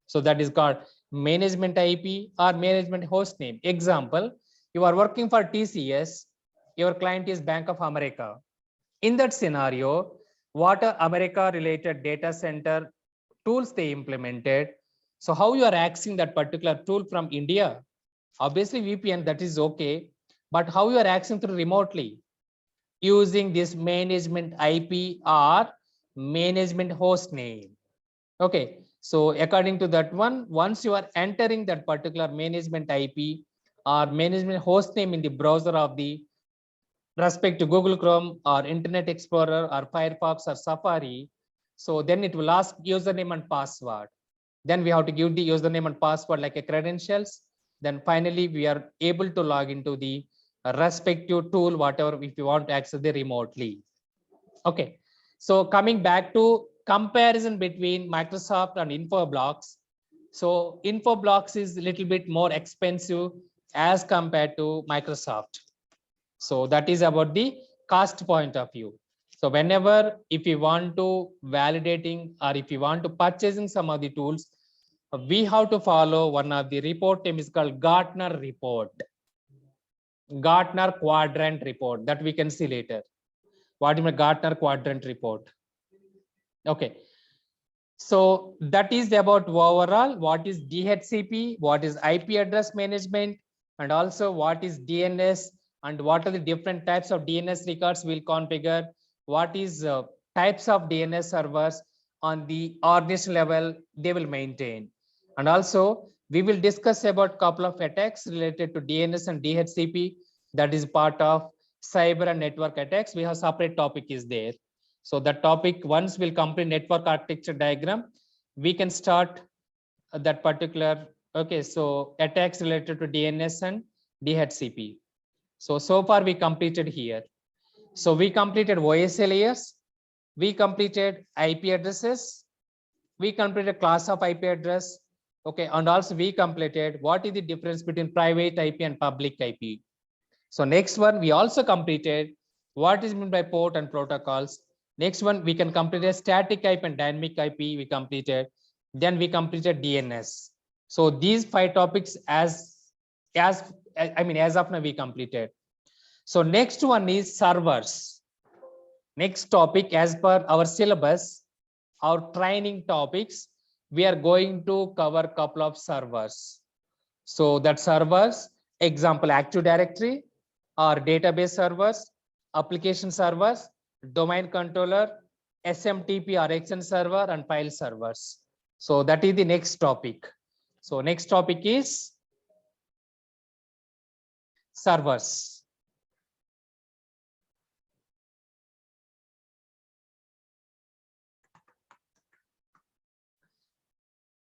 So that is called management IP or management host name. Example, you are working for TCS, your client is Bank of America. In that scenario, what are America related data center tools they implemented. So how you are accessing that particular tool from India? Obviously VPN, that is okay, but how you are accessing through remotely using this management IP or management host name. Okay, so according to that one, once you are entering that particular management IP or management host name in the browser of the respect to Google Chrome or Internet Explorer or Firefox or Safari, so then it will ask username and password. Then we have to give the username and password like a credentials. Then finally we are able to log into the respective tool, whatever, if you want to access it remotely. Okay, so coming back to comparison between Microsoft and Infoblox. So Infoblox is a little bit more expensive as compared to Microsoft. So that is about the cost point of view. So whenever, if you want to validating or if you want to purchasing some of the tools, we have to follow one of the report name is called Gartner report. Gartner quadrant report that we can see later. What is a Gartner quadrant report? Okay. So that is about overall what is DHCP, what is IP address management, and also what is DNS, and what are the different types of DNS records we'll configure, what is types of DNS servers on the organization level they will maintain. And also we will discuss about couple of attacks related to DNS and DHCP, that is part of cyber and network attacks. We have separate topic is there. So that topic, once we'll complete network architecture diagram, we can start that particular. Okay, so attacks related to DNS and DHCP. So far we completed here. So we completed OSI layers, we completed IP addresses, we completed class of IP address. Okay, and also we completed what is the difference between private IP and public IP. So next one, we also completed what is meant by port and protocols. Next one, we can complete a static IP and dynamic IP, we completed. Then we completed DNS. So these 5 topics as of now we completed. So next one is servers. Next topic as per our syllabus, our training topics, we are going to cover couple of servers. So that servers, example Active Directory or database servers, application servers, domain controller, SMTP or XN server, and file servers. So that is the next topic. So next topic is servers.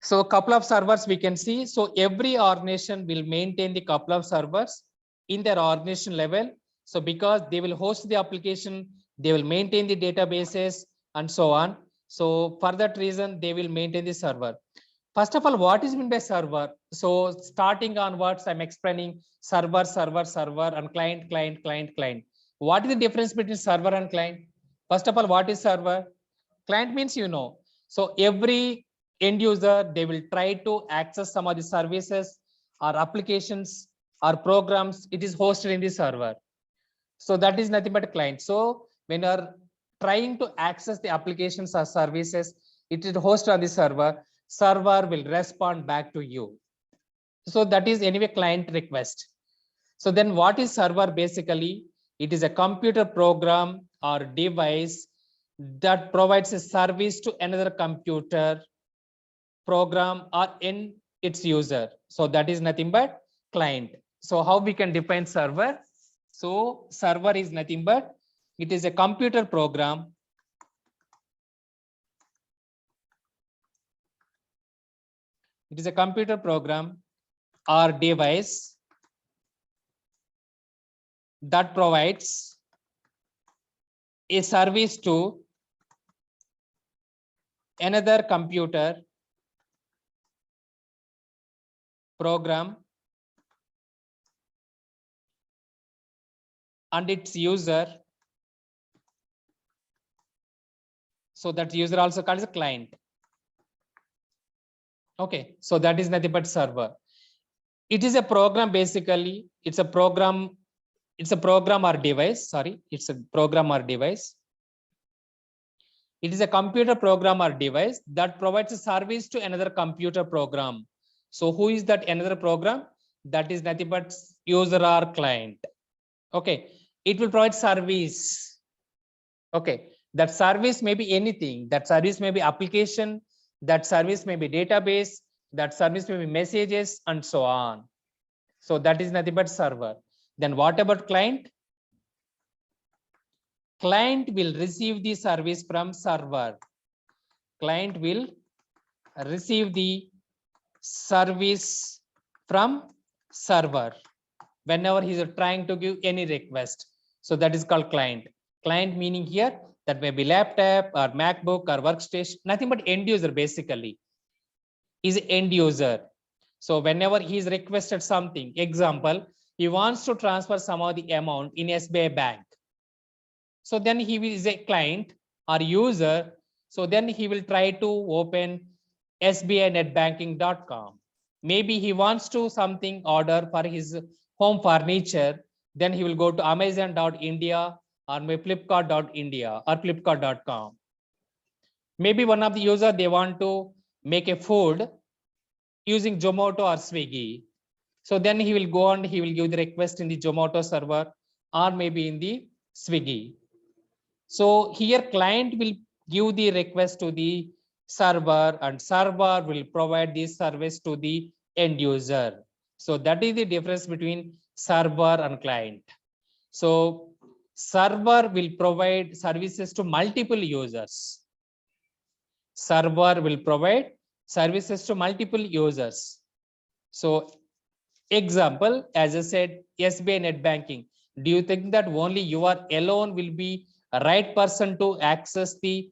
So a couple of servers we can see. So every organization will maintain the couple of servers in their organization level. So because they will host the application, they will maintain the databases and so on. So for that reason, they will maintain the server. First of all, what is meant by server? So starting onwards, I'm explaining server, server, server, and client, client, client, client. What is the difference between server and client? First of all, what is server? Client means, so every end user, they will try to access some of the services or applications or programs. It is hosted in the server. So that is nothing but a client. So when you are trying to access the applications or services, it is hosted on the server. Server will respond back to you. So that is anyway client request. So then what is server? Basically, it is a computer program or device that provides a service to another computer program or in its user. So that is nothing but client. So how we can define server? So server is nothing but it is a computer program or device that provides a service to another computer program and its user. So that user also called as a client. Okay, so that is nothing but server. It is a program, basically. It's a program or device. Sorry, it's a program or device It is a computer program or device that provides a service to another computer program. So who is that another program? That is nothing but user or client. Okay, it will provide service. Okay, that service may be anything. That service may be application. That service may be database. That service may be messages and so on. So that is nothing but server. Then what about client? Client will receive the service from server. Client will receive the service from server whenever he is trying to give any request. So that is called client. Client meaning here that may be laptop or MacBook or workstation, nothing but end user basically is end user. So whenever he is requested something, example, he wants to transfer some of the amount in SBI bank. So then he is a client or user. So then he will try to open sbinetbanking.com. Maybe he wants to something order for his home furniture. Then he will go to amazon.india or maybe flipkart.india or flipkart.com. Maybe one of the user, they want to make a food using Zomato or Swiggy. So then he will go and he will give the request in the Zomato server or maybe in the Swiggy. So here client will give the request to the server and server will provide this service to the end user. So that is the difference between server and client. So server will provide services to multiple users. Server will provide services to multiple users. So example, as I said, SBI net banking. Do you think that only you are alone will be a right person to access the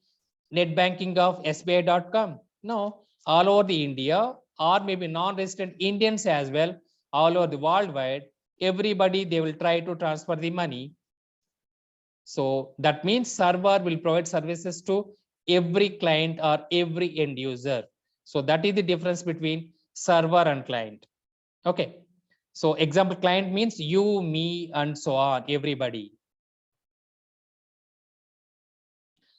net banking of SBI.com? No, all over the India or maybe non-resident Indians as well, all over the worldwide, everybody, they will try to transfer the money. So that means server will provide services to every client or every end user. So that is the difference between server and client. Okay. So example, client means you, me, and so on, everybody.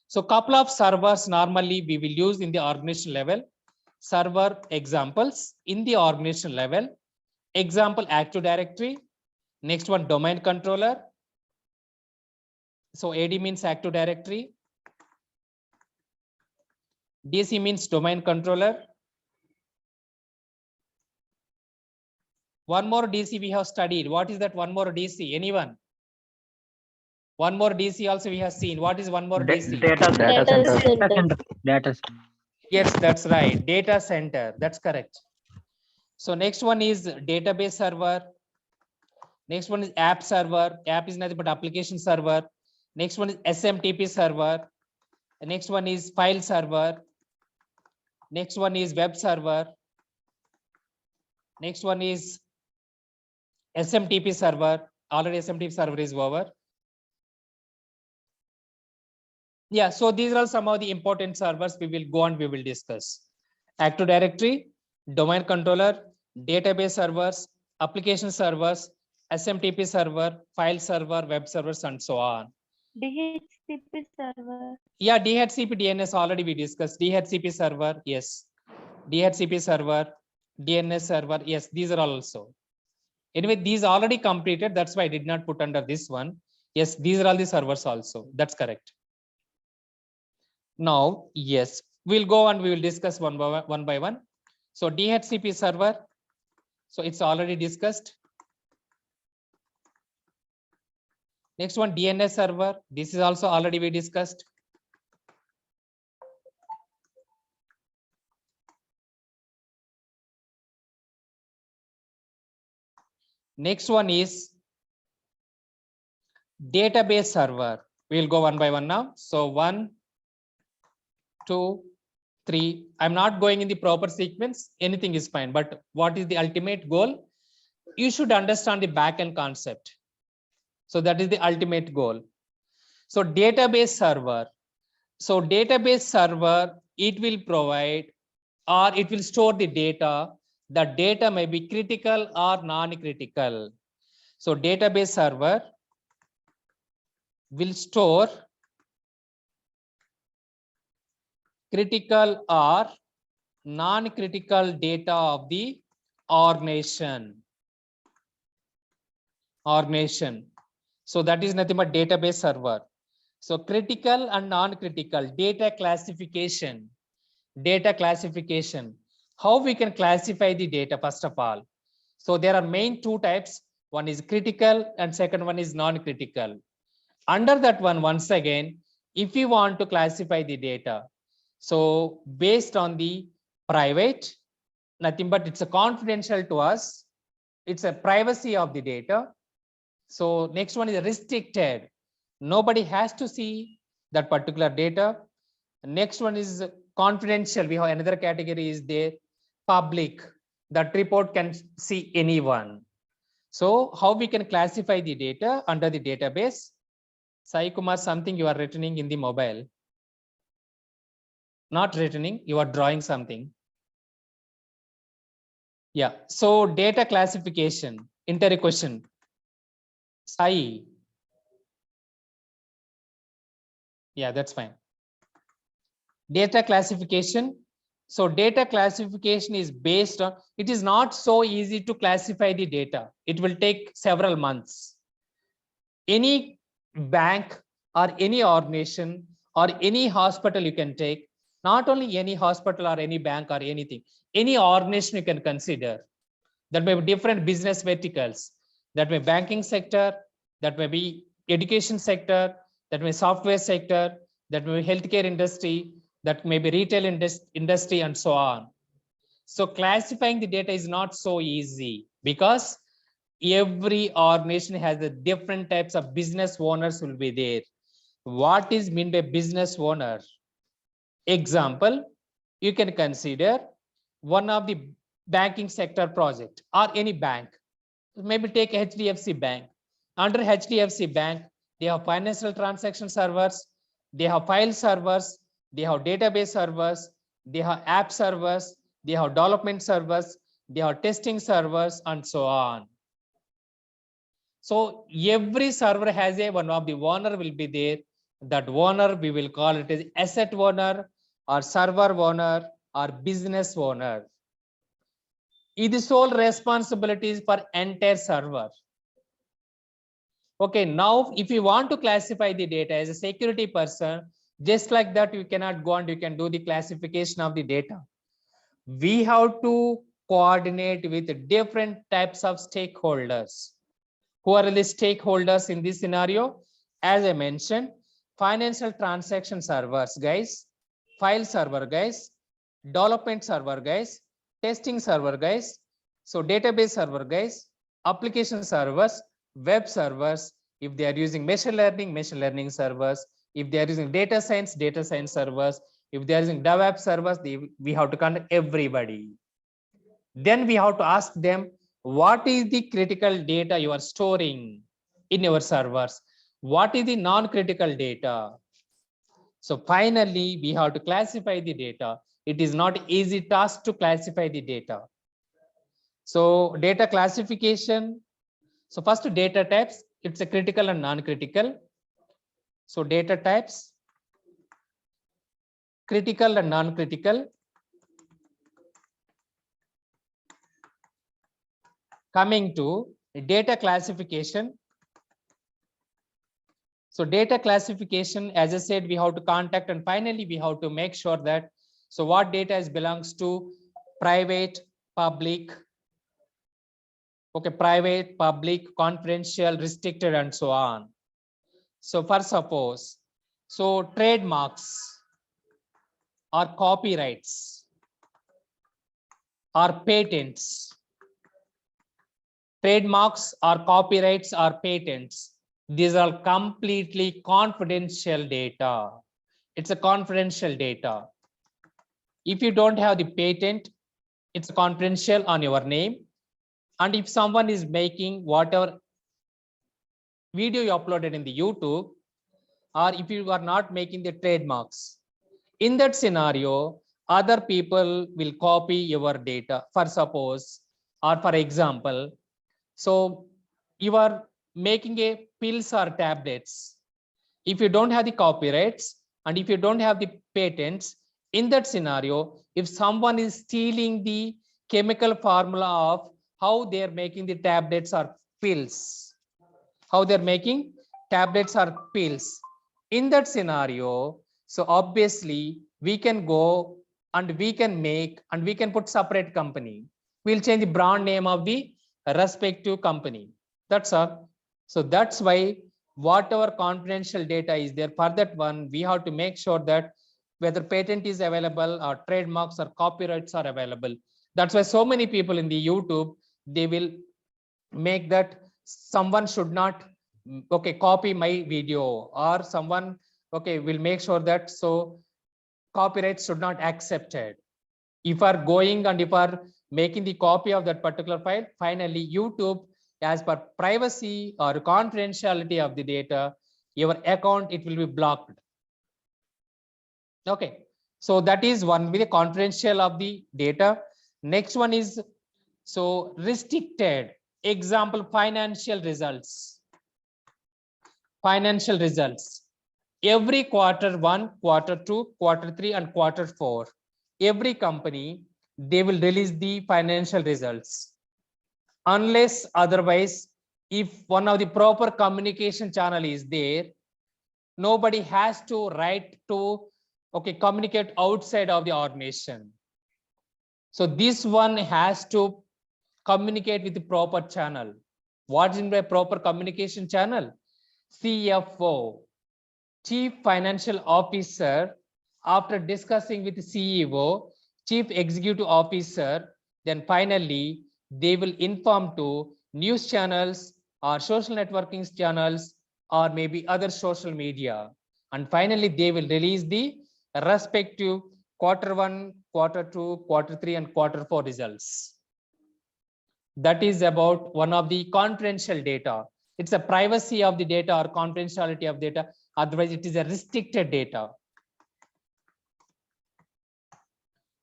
So couple of servers normally we will use in the organization level. Server examples in the organization level. Example, Active Directory. Next one, domain controller. So AD means Active Directory. DC means domain controller. One more DC we have studied. What is that one more DC? Anyone? One more DC also we have seen. What is one more DC? Data center. Data. Yes, that's right. Data center. That's correct. So next one is database server. Next one is app server. App is nothing but application server. Next one is SMTP server. The next one is file server. Next one is web server. Next one is SMTP server. Already SMTP server is over. Yeah, so these are some of the important servers we will go and we will discuss. Active Directory, domain controller, database servers, application servers, SMTP server, file server, web servers, and so on. DHCP server. Yeah, DHCP DNS already we discussed. DHCP server, yes. DHCP server, DNS server, yes, these are all also. Anyway, these already completed. That's why I did not put under this one. Yes, these are all the servers also. That's correct. Now, yes, we'll go and we will discuss one by one. So DHCP server. So it's already discussed. Next one, DNS server. This is also already we discussed. Next one is database server. We'll go one by one now. So 1, 2, 3. I'm not going in the proper sequence. Anything is fine. But what is the ultimate goal? You should understand the backend concept. So that is the ultimate goal. So database server. So database server, it will provide or it will store the data. The data may be critical or non-critical. So database server will store critical or non-critical data of the organization. So that is nothing but database server. So critical and non-critical data classification. How we can classify the data first of all. So there are main two types. One is critical and second one is non-critical. Under that one, once again, if you want to classify the data, so based on the private, nothing but it's a confidential to us. It's a privacy of the data. So next one is restricted. Nobody has to see that particular data. Next one is confidential. We have another category is there, public. That report can see anyone. So how we can classify the data under the database? Sai Kumar, something you are returning in the mobile. Not returning, you are drawing something. Yeah, so data classification, enter a question. Sai. Yeah, that's fine. Data classification. So data classification is based on, it is not so easy to classify the data. It will take several months. Any bank or any organization or any hospital you can take, not only any hospital or any bank or anything, any organization you can consider. That may be different business verticals. That may be banking sector, that may be education sector, that may be software sector, that may be healthcare industry, that may be retail industry and so on. So classifying the data is not so easy because every organization has the different types of business owners will be there. What is meant by business owner? Example, you can consider one of the banking sector project or any bank. Maybe take HDFC Bank. Under HDFC Bank, they have financial transaction servers, they have file servers, they have database servers, they have app servers, they have development servers, they have testing servers, and so on. So every server has a one of the owner will be there. That owner we will call it as asset owner or server owner or business owner. It is sole responsibilities for entire server. Okay, now if you want to classify the data as a security person, just like that, you cannot go and you can do the classification of the data. We have to coordinate with different types of stakeholders. Who are the stakeholders in this scenario? As I mentioned, financial transaction servers, guys, file server, guys, development server, guys, testing server, guys, so database server, guys, application servers, web servers. If they are using machine learning servers. If they are using data science servers. If they are using DevOps servers, we have to connect everybody. Then we have to ask them, what is the critical data you are storing in your servers? What is the non-critical data? So finally, we have to classify the data. It is not easy task to classify the data. So data classification. So first data types, it's a critical and non-critical. So data types, critical and non-critical. Coming to data classification. So data classification, as I said, we have to contact and finally we have to make sure that, so what data belongs to private, public, okay, private, public, confidential, restricted, and so on. So for suppose, so trademarks or copyrights or patents, trademarks or copyrights or patents, these are completely confidential data. It's a confidential data. If you don't have the patent, it's confidential on your name. And if someone is making whatever video you uploaded in the YouTube, or if you are not making the trademarks, in that scenario, other people will copy your data. For suppose, or for example, so you are making a pills or tablets. If you don't have the copyrights and if you don't have the patents, In that scenario, if someone is stealing the chemical formula of how they're making the tablets or pills, how they're making tablets or pills, in that scenario, so obviously we can go and we can make and we can put separate company. We'll change the brand name of the respective company. That's all. So that's why whatever confidential data is there for that one, we have to make sure that whether patent is available or trademarks or copyrights are available. That's why so many people in the YouTube, they will make that someone should not copy my video, or someone will make sure that so copyright should not accepted. If are going and if are making the copy of that particular file, finally YouTube, as per privacy or confidentiality of the data, your account, it will be blocked. Okay, so that is one with the confidential of the data. Next one is so restricted. Example, financial results. Financial results. Every quarter 1, quarter 2, quarter 3, and quarter 4, every company, they will release the financial results. Unless otherwise, if one of the proper communication channel is there, nobody has to write to communicate outside of the organization. So this one has to communicate with the proper channel. What is in the proper communication channel? CFO, Chief Financial Officer, after discussing with the CEO, Chief Executive Officer, then finally they will inform to news channels or social networking channels or maybe other social media. And finally, they will release the respective quarter 1, quarter 2, quarter 3, and quarter 4 results. That is about one of the confidential data. It's a privacy of the data or confidentiality of data. Otherwise, it is a restricted data.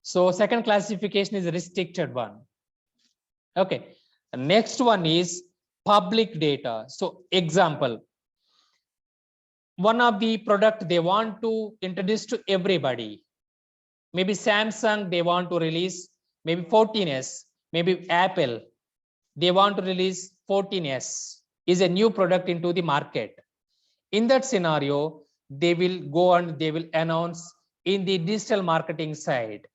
So second classification is a restricted one. Okay. The next one is public data. So example, one of the product they want to introduce to everybody. Maybe Samsung, they want to release maybe 14S, maybe Apple, they want to release 14S, is a new product into the market. In that scenario, they will go and they will announce in the digital marketing side.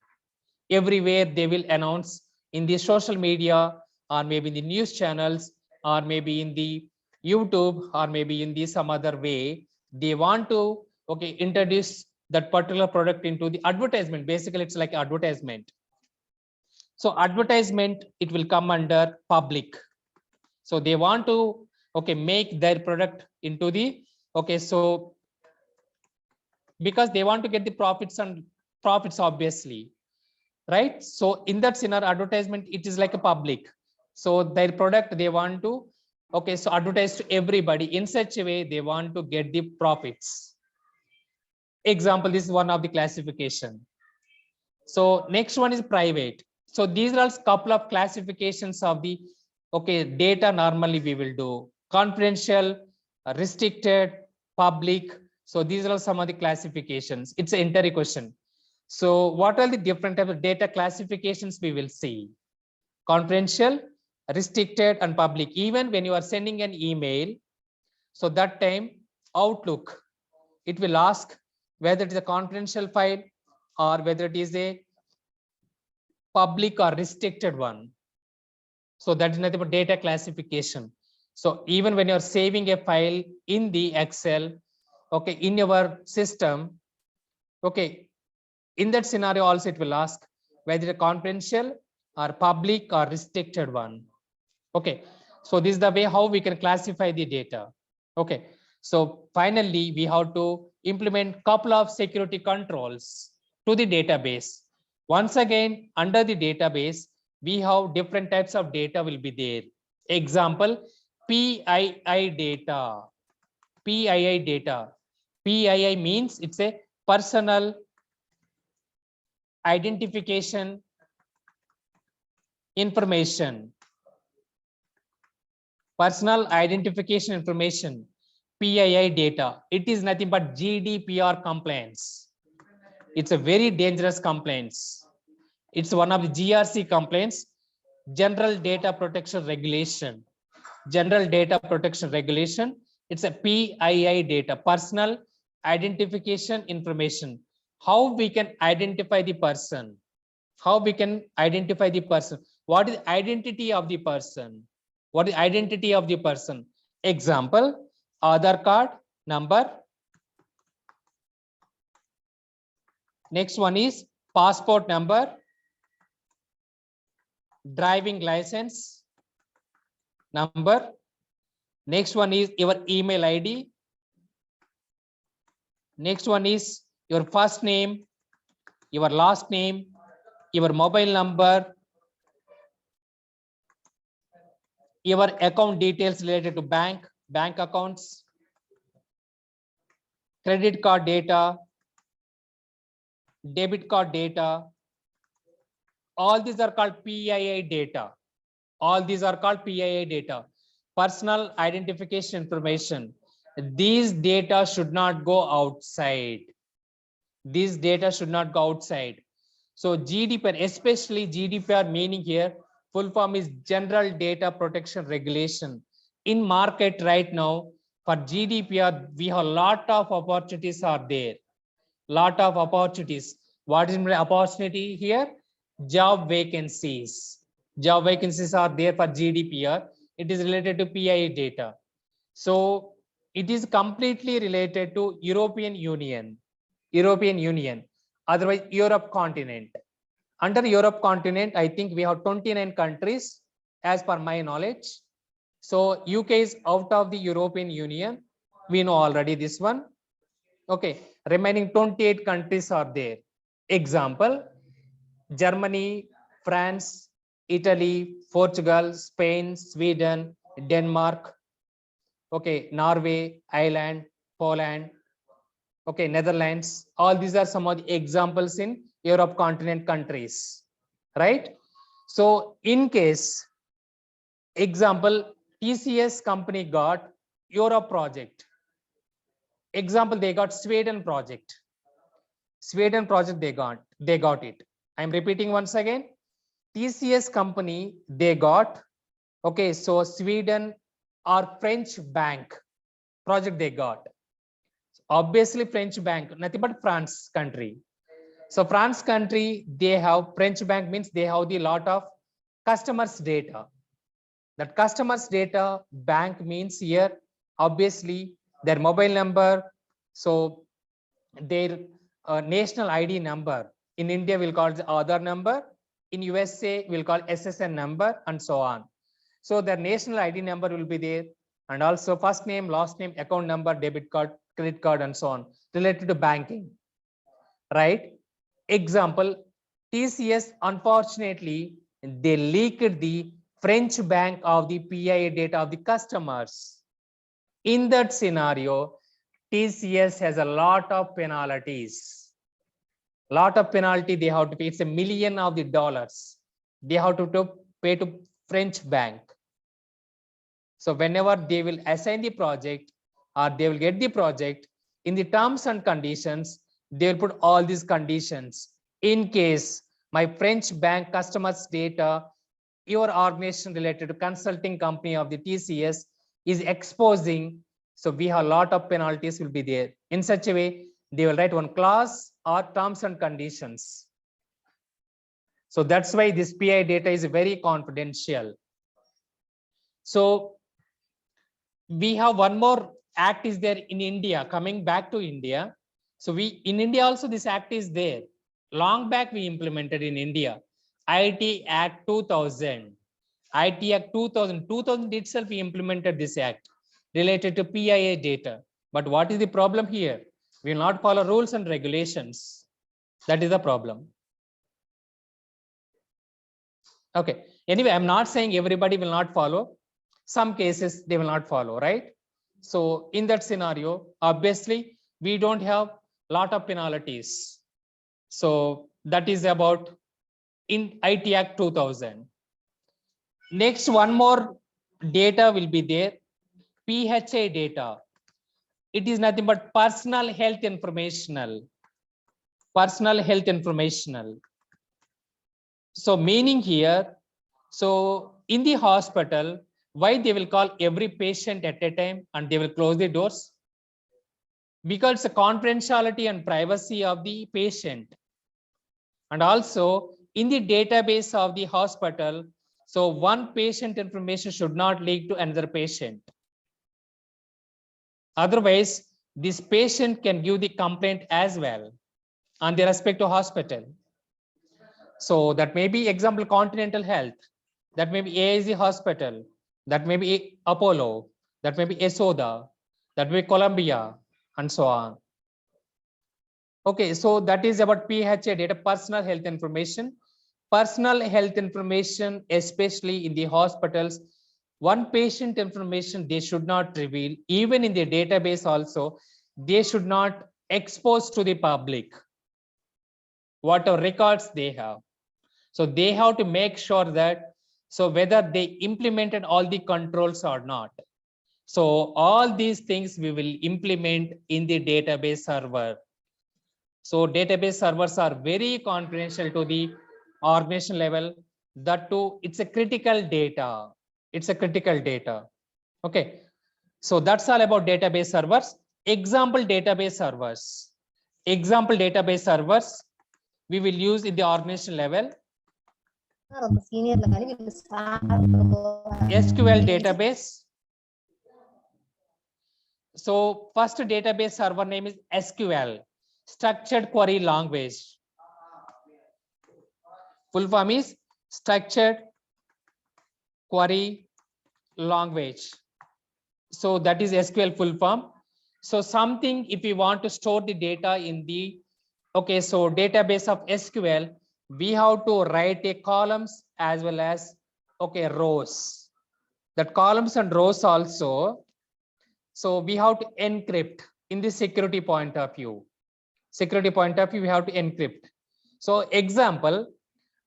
Everywhere they will announce in the social media or maybe in the news channels or maybe in the YouTube or maybe in the some other way. They want to introduce that particular product into the advertisement. Basically, it's like advertisement. So advertisement, it will come under public. So they want to make their product into the so because they want to get the profits obviously, right? So in that scenario, advertisement, it is like a public. So their product they want to so advertise to everybody in such a way they want to get the profits. Example, this is one of the classification. So next one is private. So these are a couple of classifications of the data normally we will do. Confidential, restricted, public. So these are some of the classifications. It's an entire question. So what are the different types of data classifications we will see? Confidential, restricted, and public. Even when you are sending an email, so that time Outlook, it will ask whether it is a confidential file or whether it is a public or restricted one. So that is nothing but data classification. So even when you're saving a file in the Excel, in your system, in that scenario also it will ask whether it's a confidential or public or restricted one. So this is the way how we can classify the data. So finally, we have to implement couple of security controls to the database. Once again, under the database, we have different types of data will be there. Example, PII data. PII data. PII means it's a personal identification information. Personal identification information, PII data. It is nothing but GDPR compliance. It's a very dangerous complaints. It's one of the GRC complaints, General Data Protection Regulation. General Data Protection Regulation. It's a PII data, personal identification information. How we can identify the person? How we can identify the person? What is identity of the person? What is identity of the person? Example, Aadhaar card number. Next one is passport number, driving license number. Next one is your email ID. Next one is your first name, your last name, your mobile number, your account details related to bank accounts, credit card data, debit card data. All these are called PII data. All these are called PII data, personal identification information. These data should not go outside. These data should not go outside. So GDPR, especially GDPR meaning here, full form is General Data Protection Regulation. In market right now, for GDPR, we have a lot of opportunities are there. Lot of opportunities. What is the opportunity here? Job vacancies. Job vacancies are there for GDPR. It is related to PII data. So it is completely related to European Union. European Union, otherwise Europe continent. Under Europe continent, I think we have 29 countries as per my knowledge. So UK is out of the European Union. We know already this one. Okay, remaining 28 countries are there. Example, Germany, France, Italy, Portugal, Spain, Sweden, Denmark, okay, Norway, Ireland, Poland, okay, Netherlands. All these are some of the examples in Europe continent countries, right? So in case, example, TCS company got Europe project. Example, they got Sweden project. Sweden project they got it. I'm repeating once again. TCS company they got, okay, so Sweden or French bank project they got. Obviously French bank, nothing but France country. So France country, they have French bank means they have the lot of customers data. That customers data bank means here obviously their mobile number, so their national ID number. In India we'll call it the Aadhaar number, in USA we'll call SSN number, and so on. So their national ID number will be there, and also first name, last name, account number, debit card, credit card, and so on, related to banking, right? Example, TCS, unfortunately, they leaked the French bank of the PII data of the customers. In that scenario, TCS has a lot of penalties. Lot of penalty they have to pay. It's $1 million they have to pay to French bank. So whenever they will assign the project or they will get the project, in the terms and conditions, they will put all these conditions. In case my French bank customers data, your organization related to consulting company of the TCS is exposing, so we have a lot of penalties will be there. In such a way, they will write one clause or terms and conditions. So that's why this PI data is very confidential. So we have one more act is there in India, coming back to India. So in India also this act is there. Long back we implemented in India, IT Act 2000. IT Act 2000 itself we implemented this act related to PII data. But what is the problem here? We will not follow rules and regulations. That is the problem. Okay. Anyway, I'm not saying everybody will not follow. Some cases they will not follow, right? So in that scenario, obviously we don't have a lot of penalties. So that is about in IT Act 2000. Next, one more data will be there, PHI data. It is nothing but personal health informational. personal health informational. So meaning here, so in the hospital, why they will call every patient at a time and they will close the doors? Because the confidentiality and privacy of the patient. And also in the database of the hospital, so one patient information should not leak to another patient. Otherwise, this patient can give the complaint as well on the respective hospital. So that may be example Continental Health, that may be AIZ Hospital, that may be Apollo, that may be Esoda, that may be Columbia, and so on. Okay, so that is about PHA data, personal health information. Personal health information, especially in the hospitals, one patient information they should not reveal, even in the database also, they should not expose to the public whatever records they have. So they have to make sure that, so whether they implemented all the controls or not. So all these things we will implement in the database server. So database servers are very confidential to the organization level. That too, it's a critical data. It's a critical data. Okay. So that's all about database servers. Example database servers. Example database servers we will use in the organization level. SQL database. So first database server name is SQL, Structured Query Language. Full form is Structured Query Language. So that is SQL full form. So something, if we want to store the data in the, okay, so database of SQL, we have to write a columns as well as, okay, rows. That columns and rows also, so we have to encrypt in the security point of view. Security point of view, we have to encrypt. So example,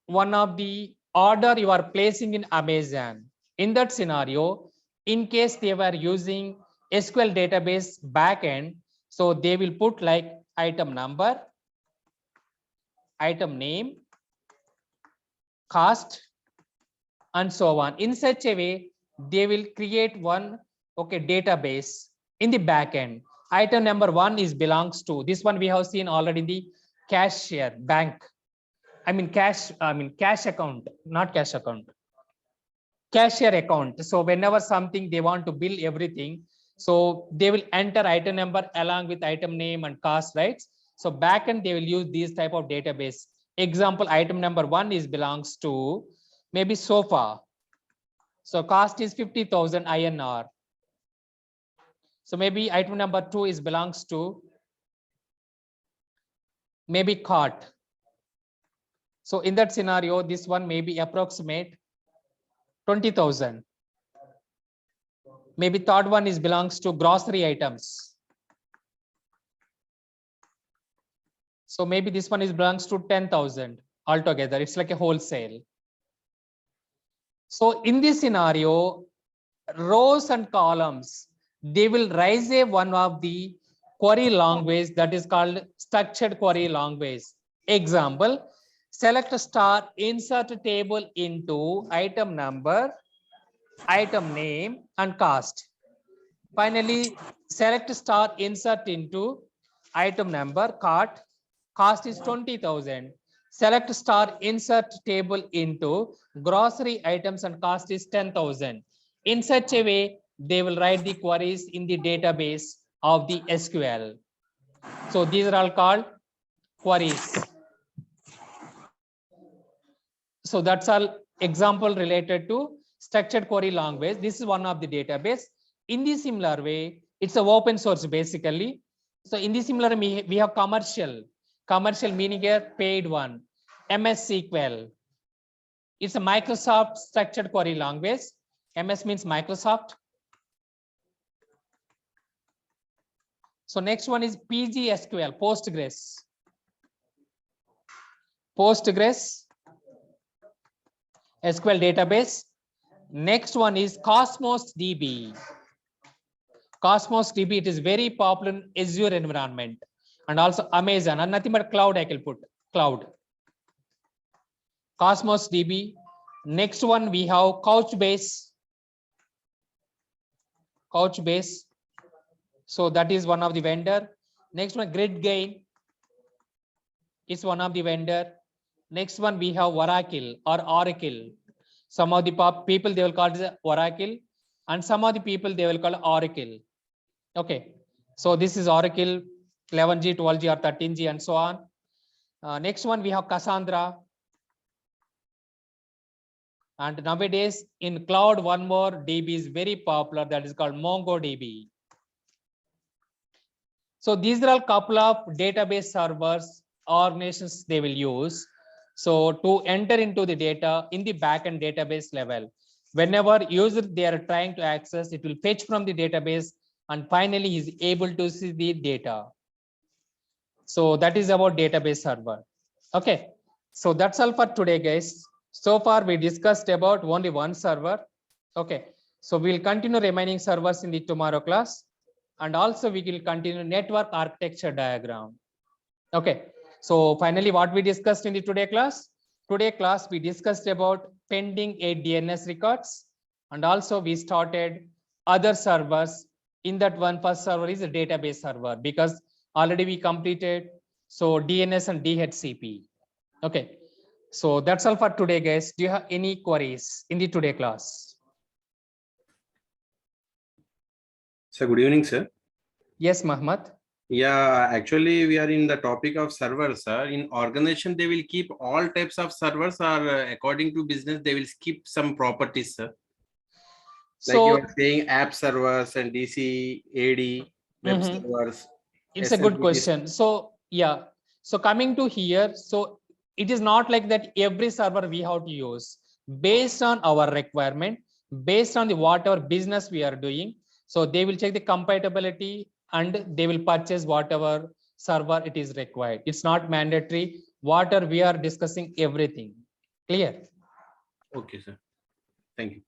one of the order you are placing in Amazon. In that scenario, in case they were using SQL database backend, so they will put like item number, item name, cost, and so on. In such a way, they will create one, okay, database in the backend. Item number 1 is belongs to this one we have seen already in the cashier bank. Cash account, not cash account. Cashier account. So whenever something they want to bill everything, so they will enter item number along with item name and cost, right? So backend they will use these type of database. Example, item number 1 is belongs to maybe sofa. So cost is 50,000 INR. So maybe item number 2 is belongs to maybe cart. So in that scenario, this one may be approximate 20,000. Maybe third one is belongs to grocery items. So maybe this one is belongs to 10,000 altogether. It's like a wholesale. So in this scenario, rows and columns, they will raise a one of the query language that is called structured query language. Example, select star, insert table into item number, item name, and cost. Finally, select star, insert into item number, cart, cost is 20,000. Select star, insert table into grocery items and cost is 10,000. In such a way, they will write the queries in the database of the SQL. So these are all called queries. So that's all example related to structured query language. This is one of the database. In the similar way, it's an open source basically. So in the similar way, we have commercial meaning here paid one, MS SQL. It's a Microsoft structured query language. MS means Microsoft. So next one is PGSQL, Postgres. Postgres SQL database. Next one is Cosmos DB. Cosmos DB, it is very popular in Azure environment. and also Amazon, and nothing but cloud I can put, cloud. Cosmos DB. Next one we have Couchbase. Couchbase. So that is one of the vendor. Next one, GridGain is one of the vendor. Next one we have Oracle or Oracle. Some of the people they will call it Oracle, and some of the people they will call Oracle. Okay, so this is Oracle 11G, 12G, or 13G, and so on. Next one we have Cassandra. And nowadays in cloud, one more DB is very popular, that is called MongoDB. So these are all couple of database servers organizations they will use. So to enter into the data in the backend database level, whenever user they are trying to access, it will fetch from the database and finally is able to see the data. So that is about database server. Okay, so that's all for today, guys. So far we discussed about only one server. Okay, so we'll continue remaining servers in the tomorrow class, and also we will continue network architecture diagram. Okay, so finally what we discussed in the today class? Today class we discussed about pending a DNS records, and also we started other servers. In that one, first server is a database server because already we completed so DNS and DHCP. Okay, so that's all for today, guys. Do you have any queries in the today class? So good evening, sir. Yes, Mohammed. Yeah, actually we are in the topic of servers, sir. In organization, they will keep all types of servers, or according to business, they will skip some properties, sir. Like you are saying app servers and DC, AD, web servers. It's a good SMTP. question. So yeah, so coming to here, so it is not like that every server we have to use based on our requirement, based on the whatever business we are doing. So they will check the compatibility and they will purchase whatever server it is required. It's not mandatory. Whatever we are discussing, everything clear. Okay, sir. Thank you.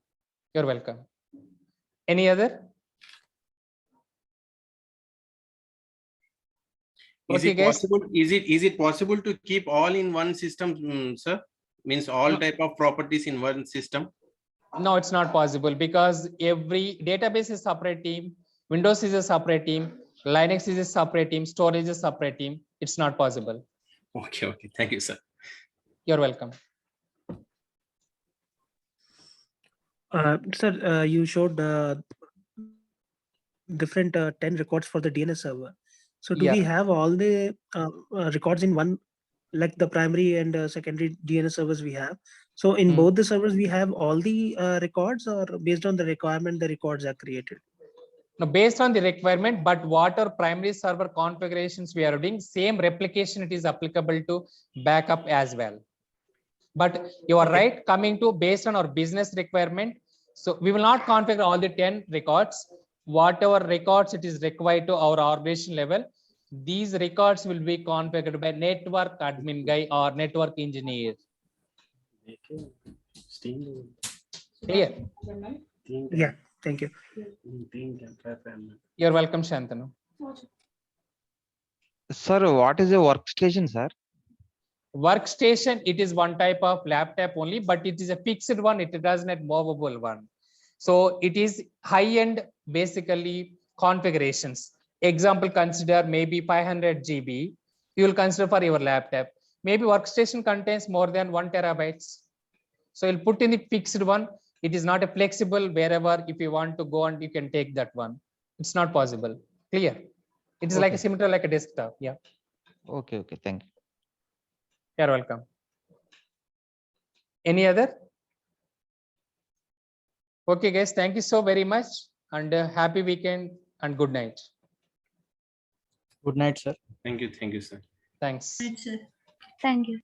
You're welcome. Any other? Is it possible? Is it possible to keep all in one system, sir? Means all type of properties in one system? No, it's not possible because every database is separate team, Windows is a separate team, Linux is a separate team, storage is a separate team. It's not possible. Okay, okay. Thank you, sir. You're welcome. Sir, you showed different 10 records for the DNS server. So do we have all the records in one, like the primary and secondary DNS servers we have? So in both the servers, we have all the records, or based on the requirement, the records are created? Now, based on the requirement, but what are primary server configurations we are doing, same replication it is applicable to backup as well. But you are right, coming to based on our business requirement. So we will not configure all the 10 records. Whatever records it is required to our organization level, these records will be configured by network admin guy or network engineer. Clear? Yeah, thank you. You're welcome, Shantanu. Sir, what is a workstation, sir? Workstation, it is one type of laptop only, but it is a fixed one. It does not movable one. So it is high-end, basically configurations. Example, consider maybe 500 GB. You will consider for your laptop. Maybe workstation contains more than 1 terabytes. So you'll put in the fixed one. It is not a flexible wherever if you want to go and you can take that one. It's not possible. Clear? It is like a similar like a desktop. Yeah. Okay, okay. Thank you. You're welcome. Any other? Okay, guys. Thank you so very much, and happy weekend and good night. Good night, sir. Thank you, sir. Thanks. Thank you.